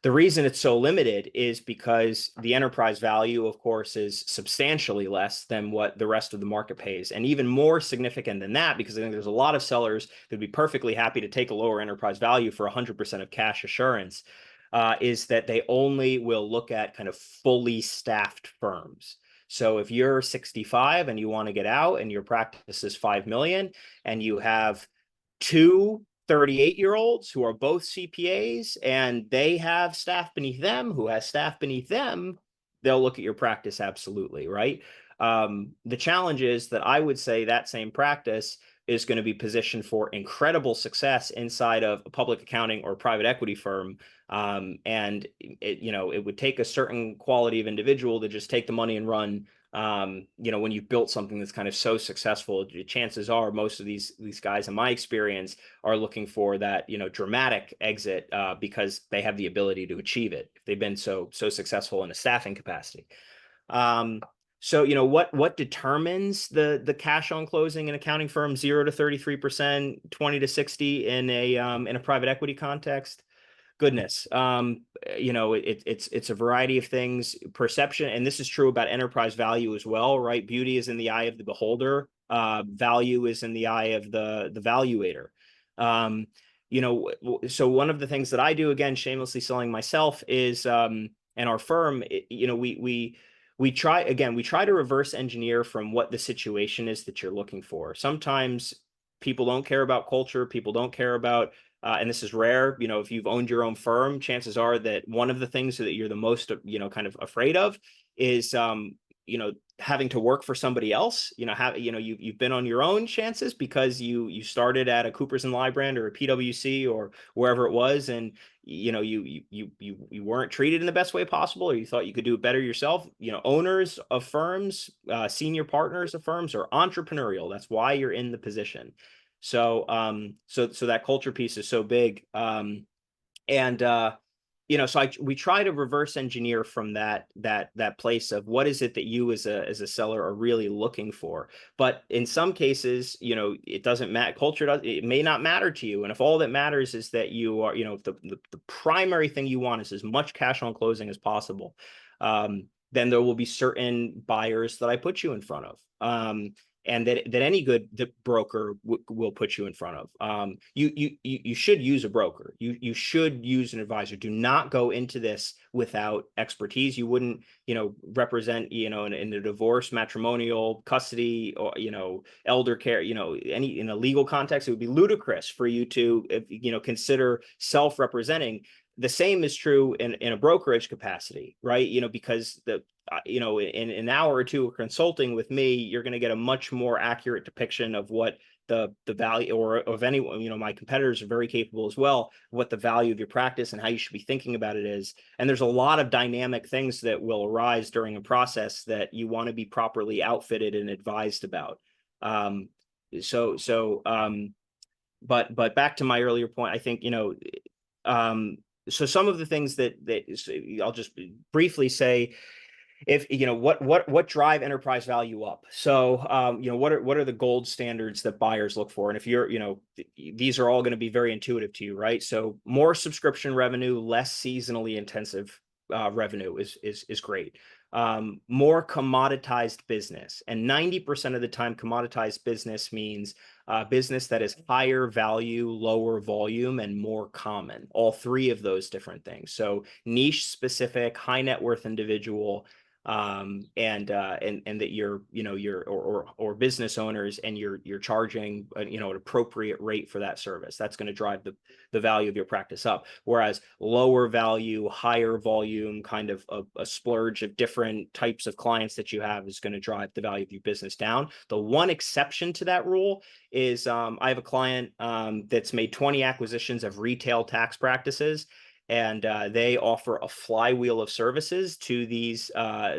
The reason it's so limited is because the enterprise value, of course, is substantially less than what the rest of the market pays. And even more significant than that, because I think there's a lot of sellers that'd be perfectly happy to take a lower enterprise value for 100% of cash assurance, is that they only will look at kind of fully staffed firms. So if you're 65 and you want to get out and your practice is 5 million and you have two 38-year-olds who are both CPAs and they have staff beneath them who has staff beneath them, they'll look at your practice absolutely, right? The challenge is that I would say that same practice is going to be positioned for incredible success inside of a public accounting or private equity firm. And it would take a certain quality of individual to just take the money and run. When you've built something that's kind of so successful, chances are most of these guys, in my experience, are looking for that, dramatic exit because they have the ability to achieve it if they've been so successful in a staffing capacity. So, what determines the cash on closing in accounting firm, 0 to 33%, 20 to 60 in a private equity context? Goodness. It's a variety of things, perception, and this is true about enterprise value as well, right? Beauty is in the eye of the beholder. Value is in the eye of the valuator. So one of the things that I do, again, shamelessly selling myself, is And our firm, we try to reverse engineer from what the situation is that you're looking for. Sometimes people don't care about culture, people don't care about and this is rare, if you've owned your own firm, chances are that one of the things that you're the most, kind of afraid of is, having to work for somebody else. You've been on your own chances because you started at a Coopers and Lybrand or a PwC or wherever it was, and you weren't treated in the best way possible, or you thought you could do it better yourself. Owners of firms, senior partners of firms are entrepreneurial. That's why you're in the position. So that culture piece is so big. And we try to reverse engineer from that place of what is it that you as a seller are really looking for. But in some cases, it doesn't matter. It may not matter to you. And if all that matters is that you are, the primary thing you want is as much cash on closing as possible, then there will be certain buyers that I put you in front of. And that any good broker will put you in front of. You should use a broker. You should use an advisor. Do not go into this without expertise. You wouldn't, represent, in a divorce, matrimonial, custody, or, elder care, any in a legal context. It would be ludicrous for you to, consider self-representing. The same is true in a brokerage capacity, right? Because in an hour or two of consulting with me, you're going to get a much more accurate depiction of what the value, or of anyone, my competitors are very capable as well, what the value of your practice and how you should be thinking about it is. And there's a lot of dynamic things that will arise during a process that you want to be properly outfitted and advised about. But back to my earlier point, I think, so some of the things that I'll just briefly say, if what drive enterprise value up. So what are the gold standards that buyers look for? And if you're, these are all going to be very intuitive to you, right? So more subscription revenue, less seasonally intensive revenue is great. More commoditized business, and 90% of the time commoditized business means business that is higher value, lower volume, and more common. All three of those different things. So niche specific, high net worth individual, and that you're, or business owners, and you're charging, an appropriate rate for that service. That's going to drive the value of your practice up. Whereas lower value, higher volume, kind of a splurge of different types of clients that you have is going to drive the value of your business down. The one exception to that rule is, I have a client that's made 20 acquisitions of retail tax practices. And they offer a flywheel of services to these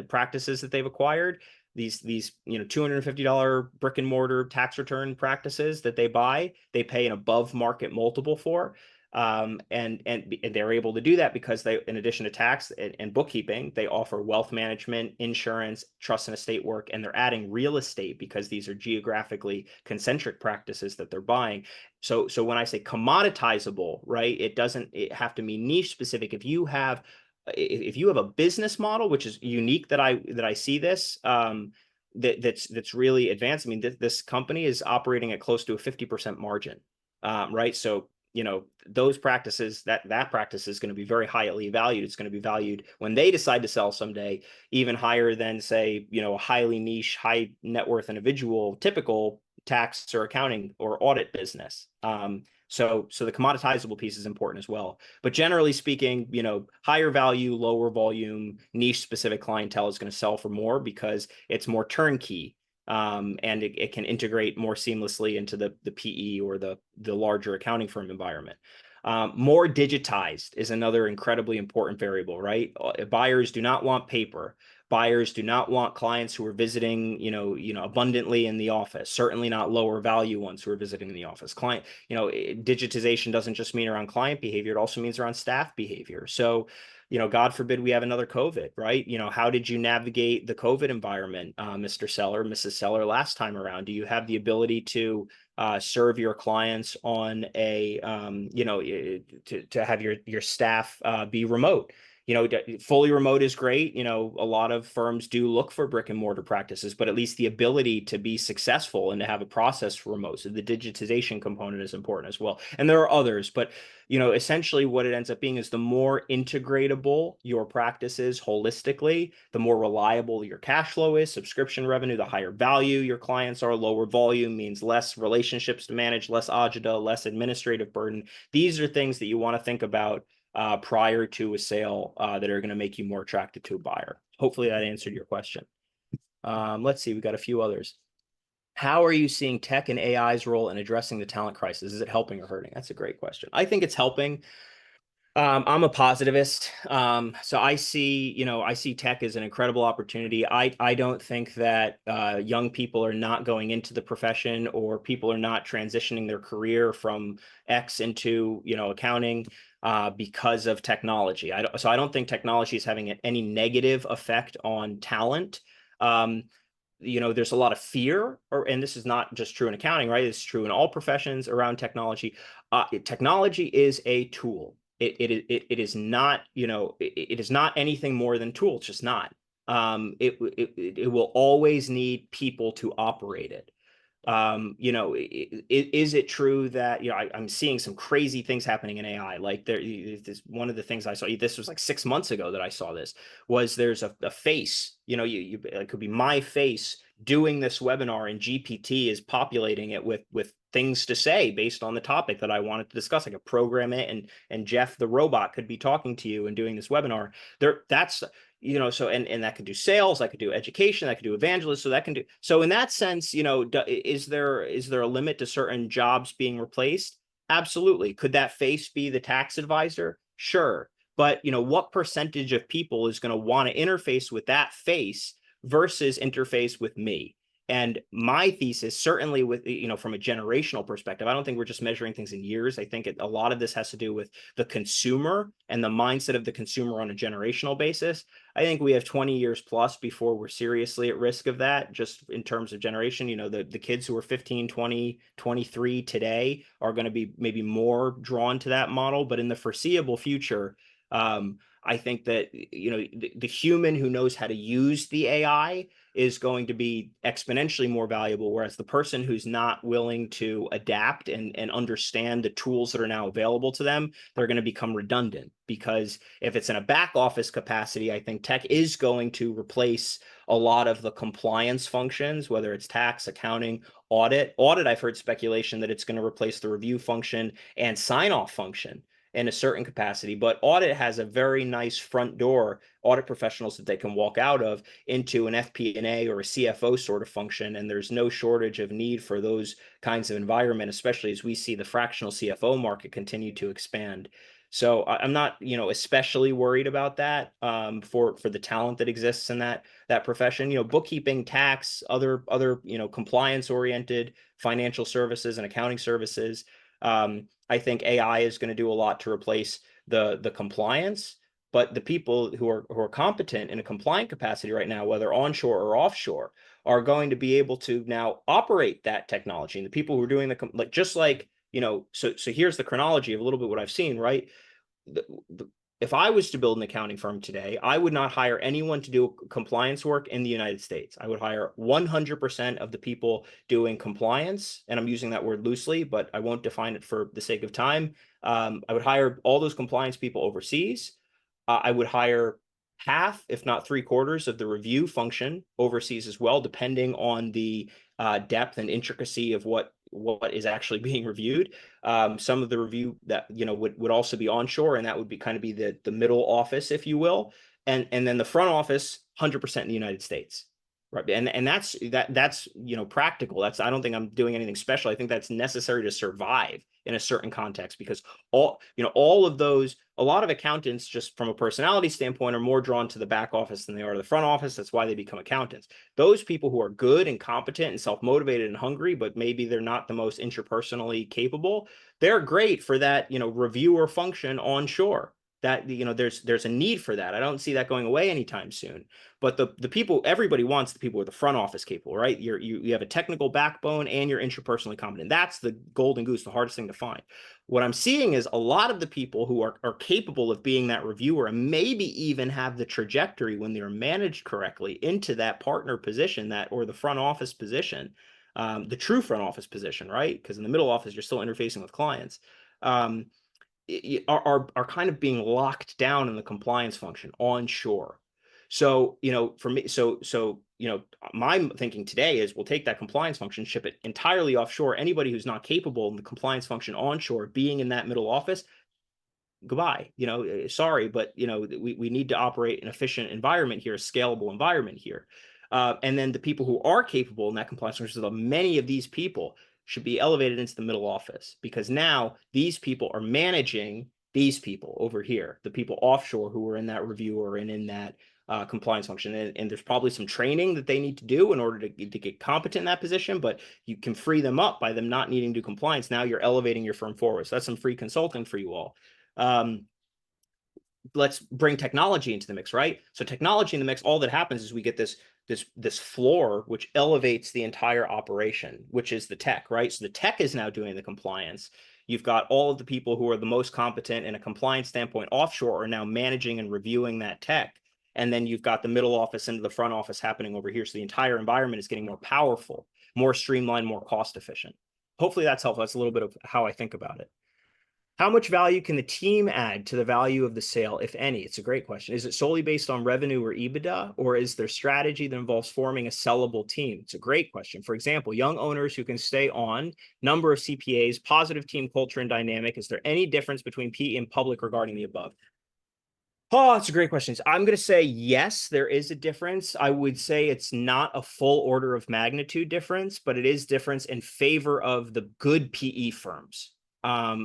practices that they've acquired. These $250 brick and mortar tax return practices that they buy, they pay an above market multiple for. And they're able to do that because they, in addition to tax and bookkeeping, they offer wealth management, insurance, trust and estate work, and they're adding real estate because these are geographically concentric practices that they're buying. So when I say commoditizable, right, it doesn't have to mean niche specific. If you have a business model, which is unique that I see this, that's really advanced. I mean, this company is operating at close to a 50% margin, right? So those practices, that practice is going to be very highly valued. It's going to be valued when they decide to sell someday even higher than, say, a highly niche, high net worth individual, typical tax or accounting or audit business. So the commoditizable piece is important as well. But generally speaking, higher value, lower volume, niche specific clientele is going to sell for more because it's more turnkey. And it can integrate more seamlessly into the PE or the larger accounting firm environment. More digitized is another incredibly important variable, right? Buyers do not want paper. Buyers do not want clients who are visiting, abundantly in the office. Certainly not lower value ones who are visiting in the office. Digitization doesn't just mean around client behavior; it also means around staff behavior. So, God forbid we have another COVID, right? How did you navigate the COVID environment, Mr. Seller, Mrs. Seller, last time around? Do you have the ability to serve your clients on a, to have your staff be remote? fully remote is great. A lot of firms do look for brick and mortar practices, but at least the ability to be successful and to have a process for remote. So the digitization component is important as well. And there are others, but essentially what it ends up being is the more integratable your practice is holistically, the more reliable your cash flow is, subscription revenue, the higher value your clients are. Lower volume means less relationships to manage, less agita, less administrative burden. These are things that you want to think about prior to a sale that are going to make you more attractive to a buyer. Hopefully that answered your question. Let's see, we got a few others. How are you seeing tech and AI's role in addressing the talent crisis? Is it helping or hurting? That's a great question. I think it's helping. I'm a positivist. So I see tech as an incredible opportunity. I don't think that young people are not going into the profession, or people are not transitioning their career from X into, accounting because of technology. So I don't think technology is having any negative effect on talent. There's a lot of fear, and this is not just true in accounting, right? It's true in all professions around technology. Technology is a tool. It is not, it is not anything more than tool. It's just not. It will always need people to operate it. Is it true that, I'm seeing some crazy things happening in AI? Like one of the things I saw, this was like 6 months ago that I saw this, was there's a face, it could be my face doing this webinar, and GPT is populating it with things to say based on the topic that I wanted to discuss. I could program it, and Jeff, the robot, could be talking to you and doing this webinar. That's, so, and that could do sales, that could do education, that could do evangelism. So that can do, so in that sense, is there a limit to certain jobs being replaced? Absolutely. Could that face be the tax advisor? Sure. But, what percentage of people is going to want to interface with that face versus interface with me? And my thesis, certainly with, from a generational perspective, I don't think we're just measuring things in years. I think a lot of this has to do with the consumer and the mindset of the consumer on a generational basis. I think we have 20 years plus before we're seriously at risk of that, just in terms of generation. The kids who are 15, 20, 23 today are going to be maybe more drawn to that model. But in the foreseeable future, I think that, the human who knows how to use the AI is going to be exponentially more valuable, whereas the person who's not willing to adapt and understand the tools that are now available to them, they're going to become redundant. Because if it's in a back office capacity, I think tech is going to replace a lot of the compliance functions, whether it's tax, accounting, audit. I've heard speculation that it's going to replace the review function and sign-off function in a certain capacity. But audit has a very nice front door, audit professionals that they can walk out of into an FP&A or a CFO sort of function. And there's no shortage of need for those kinds of environment, especially as we see the fractional CFO market continue to expand. So I'm not, especially worried about that for the talent that exists in that profession. Bookkeeping, tax, other compliance oriented financial services and accounting services. I think AI is going to do a lot to replace the compliance, but the people who are competent in a compliant capacity right now, whether onshore or offshore, are going to be able to now operate that technology. And the people who are doing so here's the chronology of a little bit what I've seen, right? If I was to build an accounting firm today, I would not hire anyone to do compliance work in the United States. I would hire 100% of the people doing compliance, and I'm using that word loosely, but I won't define it for the sake of time. I would hire all those compliance people overseas. I would hire half, if not 3/4 of the review function overseas as well, depending on the depth and intricacy of what is actually being reviewed. Some of the review that would also be onshore, and that would be kind of be the middle office, if you will, and then the front office 100% in the United States, right? And that's practical. I don't think I'm doing anything special. I think that's necessary to survive in a certain context, because all of those, a lot of accountants, just from a personality standpoint, are more drawn to the back office than they are to the front office. That's why they become accountants. Those people who are good and competent and self-motivated and hungry, but maybe they're not the most interpersonally capable, they're great for that, reviewer function onshore. That, there's a need for that. I don't see that going away anytime soon. But the people, everybody wants the people who are the front office capable, right? You have a technical backbone and you're interpersonally competent. That's the golden goose, the hardest thing to find. What I'm seeing is a lot of the people who are capable of being that reviewer and maybe even have the trajectory when they're managed correctly into that partner position, that or the front office position, the true front office position, right? Because in the middle office, you're still interfacing with clients. Um, are kind of being locked down in the compliance function onshore. So, for me, my thinking today is we'll take that compliance function, ship it entirely offshore. Anybody who's not capable in the compliance function onshore, being in that middle office, goodbye. Sorry, but we need to operate an efficient environment here, a scalable environment here. And then the people who are capable in that compliance function, so many of these people should be elevated into the middle office, because now these people are managing these people over here, the people offshore who are in that reviewer and in that compliance function. And there's probably some training that they need to do in order to get competent in that position, but you can free them up by them not needing to do compliance. Now you're elevating your firm forward. So that's some free consulting for you all. Let's bring technology into the mix, right? So technology in the mix, all that happens is we get this floor which elevates the entire operation, which is the tech, right? So the tech is now doing the compliance. You've got all of the people who are the most competent in a compliance standpoint offshore are now managing and reviewing that tech. And then you've got the middle office into the front office happening over here. So the entire environment is getting more powerful, more streamlined, more cost efficient. Hopefully that's helpful. That's a little bit of how I think about it. How much value can the team add to the value of the sale, if any? It's a great question. Is it solely based on revenue or EBITDA, or is there strategy that involves forming a sellable team? It's a great question. For example, young owners who can stay on, number of CPAs, positive team culture and dynamic. Is there any difference between PE and public regarding the above? Oh, that's a great question. I'm going to say yes, there is a difference. I would say it's not a full order of magnitude difference, but it is difference in favor of the good PE firms,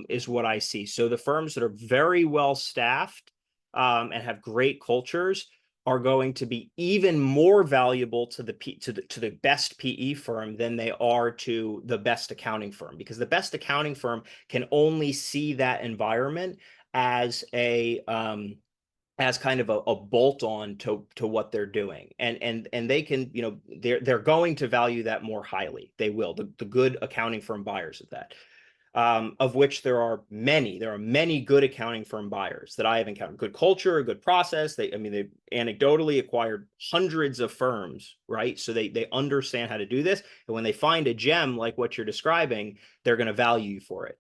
is what I see. So the firms that are very well staffed and have great cultures are going to be even more valuable to the best PE firm than they are to the best accounting firm, because the best accounting firm can only see that environment as as kind of a bolt on to what they're doing. And they can, they're going to value that more highly. They will, the good accounting firm buyers of that. Of which there are many good accounting firm buyers that I have encountered. Good culture, a good process. They anecdotally acquired hundreds of firms, right? So they understand how to do this. And when they find a gem like what you're describing, they're going to value you for it.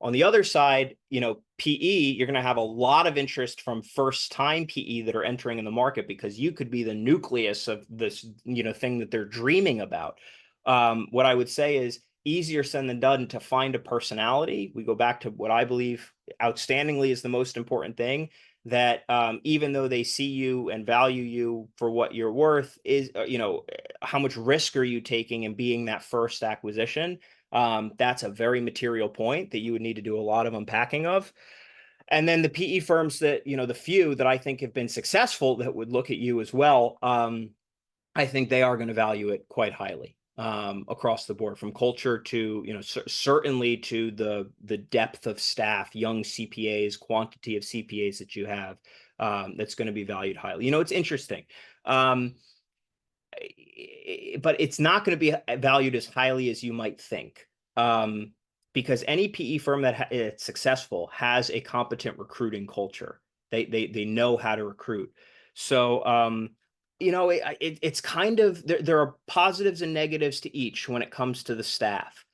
On the other side, PE, you're going to have a lot of interest from first-time PE that are entering in the market, because you could be the nucleus of this, thing that they're dreaming about. What I would say is easier said than done to find a personality. We go back to what I believe outstandingly is the most important thing, that even though they see you and value you for what you're worth, is, how much risk are you taking in being that first acquisition? That's a very material point that you would need to do a lot of unpacking of. And then the PE firms that, the few that I think have been successful that would look at you as well, I think they are going to value it quite highly across the board, from culture to, certainly to the depth of staff, young CPAs, quantity of CPAs that you have, that's going to be valued highly. It's interesting. But it's not going to be valued as highly as you might think, because any PE firm that is successful has a competent recruiting culture. They know how to recruit. So it's kind of, there are positives and negatives to each when it comes to the staff.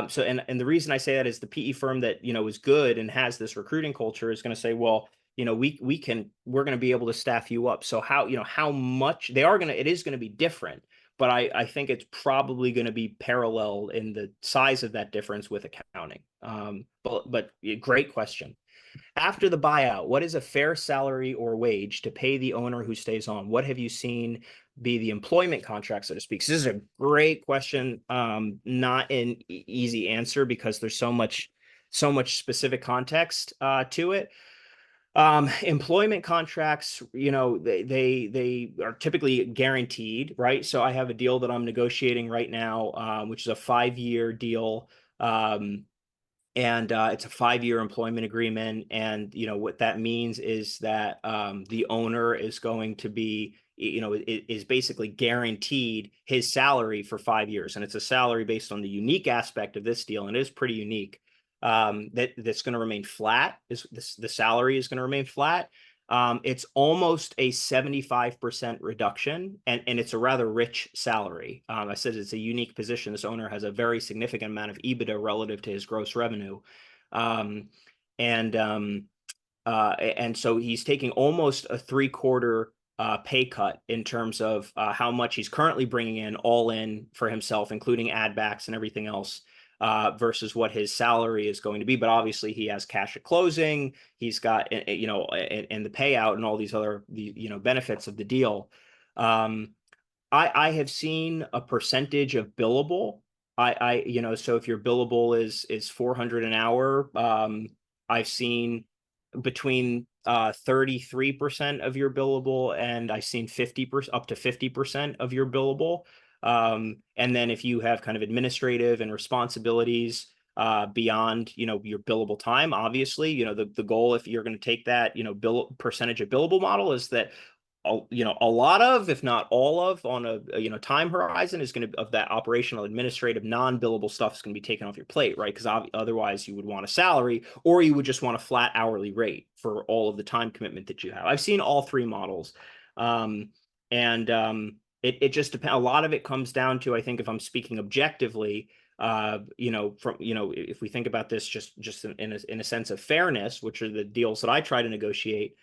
So and the reason I say that is the PE firm that is good and has this recruiting culture is going to say, well, we're going to be able to staff you up. So how much it is going to be different, but I think it's probably going to be parallel in the size of that difference with accounting. But great question. After the buyout, what is a fair salary or wage to pay the owner who stays on? What have you seen be the employment contract, so to speak? So this is a great question. Not an easy answer, because there's so much specific context to it. Employment contracts, they are typically guaranteed, right? So I have a deal that I'm negotiating right now, which is a 5-year deal. and it's a 5-year employment agreement. And what that means is that the owner is going to be, is basically guaranteed his salary for 5 years, and it's a salary based on the unique aspect of this deal, and it is pretty unique. That's going to remain flat. The salary is going to remain flat. It's almost a 75% reduction, and it's a rather rich salary. I said it's a unique position. This owner has a very significant amount of EBITDA relative to his gross revenue. Um, and so he's taking almost a 3/4 pay cut in terms of how much he's currently bringing in all in for himself, including ad backs and everything else, versus what his salary is going to be. But obviously he has cash at closing. He's got, and the payout and all these other, benefits of the deal. I have seen a percentage of billable. So if your billable is 400 an hour, I've seen between 33% of your billable, and I've seen 50% up to 50% of your billable. And then if you have kind of administrative and responsibilities beyond your billable time, obviously, the goal, if you're going to take that percentage of billable model, is that a lot of, if not all of, on a time horizon, is going to, of that operational, administrative, non-billable stuff is going to be taken off your plate, right? Because otherwise you would want a salary, or you would just want a flat hourly rate for all of the time commitment that you have. I've seen all three models. It just depends. A lot of it comes down to, I think, if I'm speaking objectively, if we think about this just in a sense of fairness, which are the deals that I try to negotiate,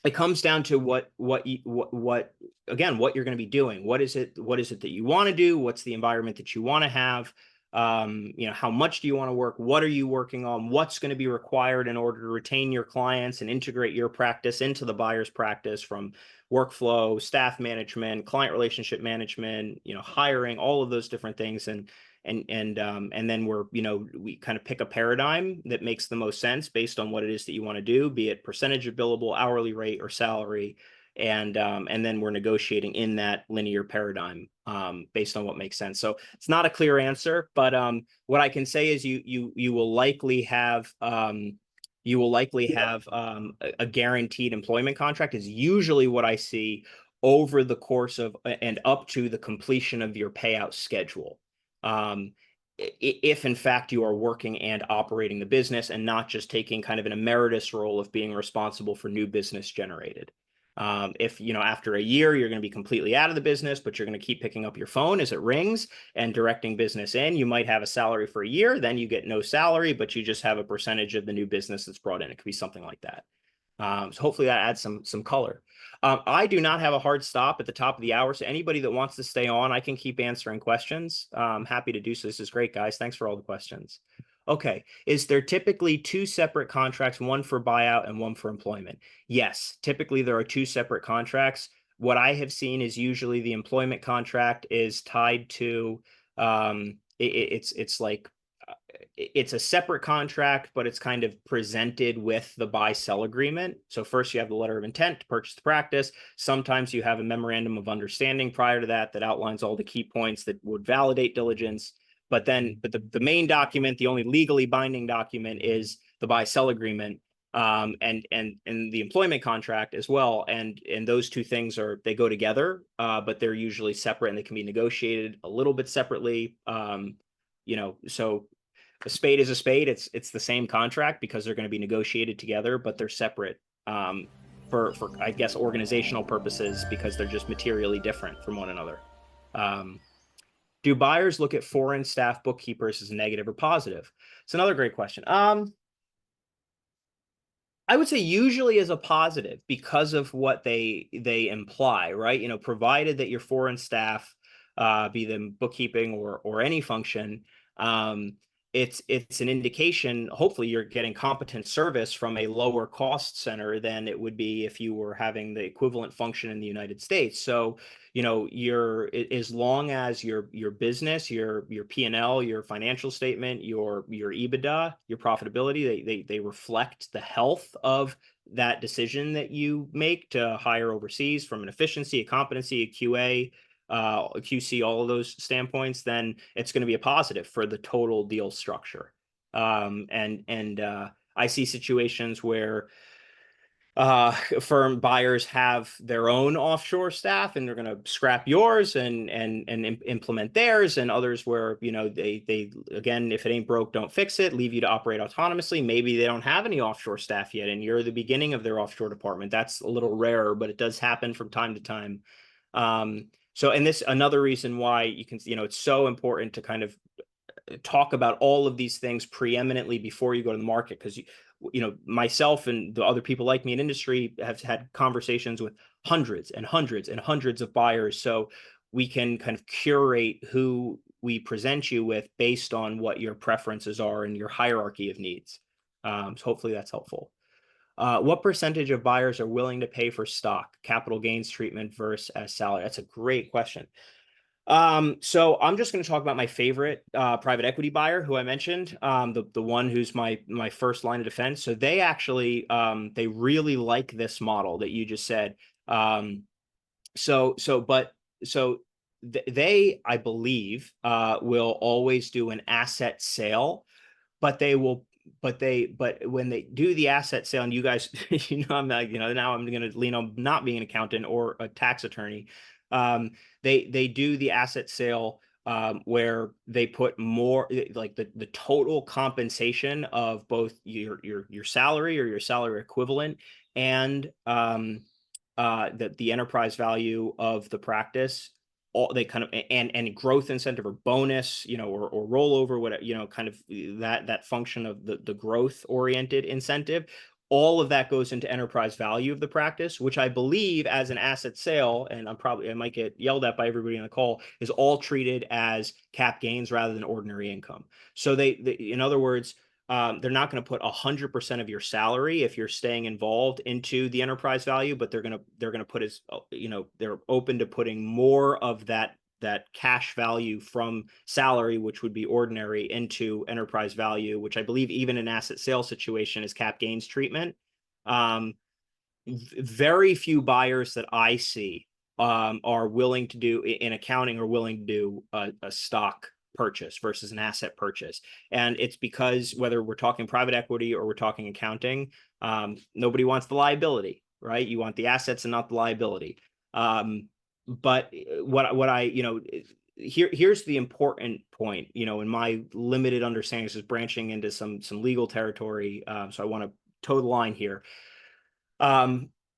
it comes down to what again, what you're going to be doing. What is it that you want to do? What's the environment that you want to have? How much do you want to work? What are you working on? What's going to be required in order to retain your clients and integrate your practice into the buyer's practice, from workflow, staff management, client relationship management, hiring, all of those different things. And then we kind of pick a paradigm that makes the most sense based on what it is that you want to do, be it percentage of billable, hourly rate, or salary. And then we're negotiating in that linear paradigm based on what makes sense. So it's not a clear answer, but what I can say is you will likely have a guaranteed employment contract, is usually what I see over the course of and up to the completion of your payout schedule. If in fact you are working and operating the business, and not just taking kind of an emeritus role of being responsible for new business generated. If after a year you're going to be completely out of the business, but you're going to keep picking up your phone as it rings and directing business in, you might have a salary for a year, then you get no salary, but you just have a percentage of the new business that's brought in. It could be something like that. So hopefully that adds some color. I do not have a hard stop at the top of the hour, so anybody that wants to stay on, I can keep answering questions. I'm happy to do so. This is great, guys. Thanks for all the questions. Okay. Is there typically two separate contracts, one for buyout and one for employment? Yes. Typically, there are two separate contracts. What I have seen is usually the employment contract is tied to, it's like, it's a separate contract, but it's kind of presented with the buy-sell agreement. So first you have the letter of intent to purchase the practice. Sometimes you have a memorandum of understanding prior to that outlines all the key points that would validate diligence. But the main document, the only legally binding document, is the buy-sell agreement, and the employment contract as well. And those two things they go together, but they're usually separate, and they can be negotiated a little bit separately. So a spade is a spade. It's the same contract because they're going to be negotiated together, but they're separate for I guess organizational purposes, because they're just materially different from one another. Do buyers look at foreign staff bookkeepers as negative or positive? It's another great question. I would say usually as a positive, because of what they imply, right? Provided that your foreign staff, be them bookkeeping or any function, it's an indication. Hopefully you're getting competent service from a lower cost center than it would be if you were having the equivalent function in the United States. So as long as your business, your P&L, your financial statement, your EBITDA, your profitability, they reflect the health of that decision that you make to hire overseas, from an efficiency, a competency, a QA, QC, all of those standpoints, then it's going to be a positive for the total deal structure. I see situations where firm buyers have their own offshore staff and they're going to scrap yours and implement theirs, and others where, you know, they again, if it ain't broke, don't fix it, leave you to operate autonomously. Maybe they don't have any offshore staff yet and you're the beginning of their offshore department. That's a little rarer, but it does happen from time to time. So, and this another reason why you can, you know, it's so important to kind of talk about all of these things preeminently before you go to the market, because you know, myself and the other people like me in industry have had conversations with hundreds and hundreds and hundreds of buyers, so we can kind of curate who we present you with based on what your preferences are and your hierarchy of needs. So hopefully that's helpful. What percentage of buyers are willing to pay for stock, capital gains treatment versus as salary? That's a great question. So I'm just going to talk about my favorite private equity buyer who I mentioned, the one who's my first line of defense. So they actually they really like this model that you just said. So they, I believe, will always do an asset sale, but they will but when they do the asset sale, and you guys, you know, I'm not, you know, now I'm going to lean on not being an accountant or a tax attorney. They do the asset sale where they put more, like the total compensation of both your salary or your salary equivalent and the enterprise value of the practice. All they kind of, and growth incentive or bonus, you know, or rollover, whatever, you know, kind of that function of the growth oriented incentive. All of that goes into enterprise value of the practice, which I believe as an asset sale, and I might get yelled at by everybody on the call, is all treated as cap gains rather than ordinary income. So they in other words, they're not going to put 100% of your salary if you're staying involved into the enterprise value, but they're going to put, as you know, they're open to putting more of that cash value from salary, which would be ordinary, into enterprise value, which I believe even an asset sale situation is cap gains treatment. Very few buyers that I see are willing to do in accounting, are willing to do a stock purchase versus an asset purchase. And it's because whether we're talking private equity or we're talking accounting, nobody wants the liability, right? You want the assets and not the liability. But what I, you know, here's the important point, you know, in my limited understanding, this is branching into some legal territory. So I want to toe the line here.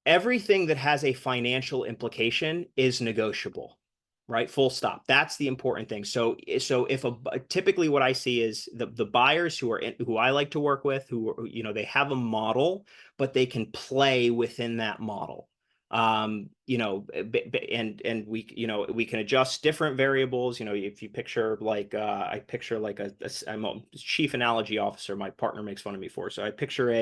Everything that has a financial implication is negotiable, right? Full stop. That's the important thing. So if typically what I see is the buyers who I like to work with, who, you know, they have a model, but they can play within that model. You know, and we, you know, we can adjust different variables. You know, if you picture like I picture like I'm a chief analogy officer, my partner makes fun of me for. So I picture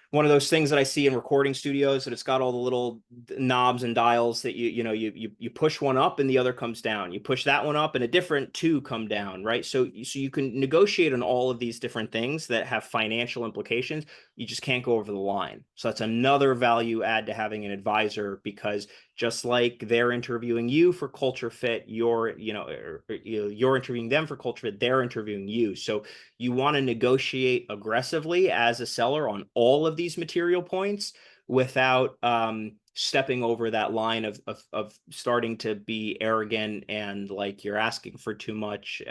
one of those things that I see in recording studios, that it's got all the little knobs and dials that you push one up and the other comes down. You push that one up and a different two come down, right? So you can negotiate on all of these different things that have financial implications. You just can't go over the line. So that's another value add to having an advisor, because just like they're interviewing you for culture fit, you're interviewing them for culture fit, they're interviewing you. So you want to negotiate aggressively as a seller on all of these material points without stepping over that line of starting to be arrogant and like you're asking for too much.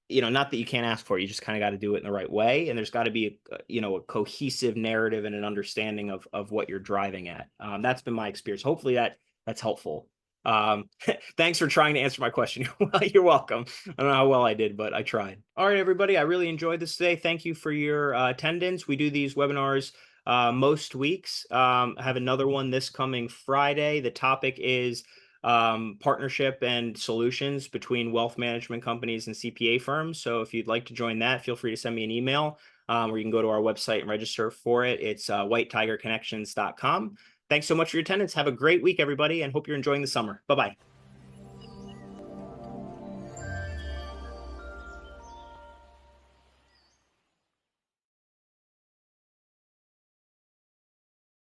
You know, not that you can't ask for it, you just kind of got to do it in the right way. And there's got to be a cohesive narrative and an understanding of what you're driving at. That's been my experience. Hopefully that's helpful. Thanks for trying to answer my question. You're welcome. I don't know how well I did, but I tried. All right, everybody. I really enjoyed this today. Thank you for your attendance. We do these webinars most weeks. I have another one this coming Friday. The topic is partnership and solutions between wealth management companies and CPA firms. So if you'd like to join that, feel free to send me an email, or you can go to our website and register for it. It's whitetigerconnections.com. Thanks so much for your attendance. Have a great week, everybody, and hope you're enjoying the summer. Bye-bye.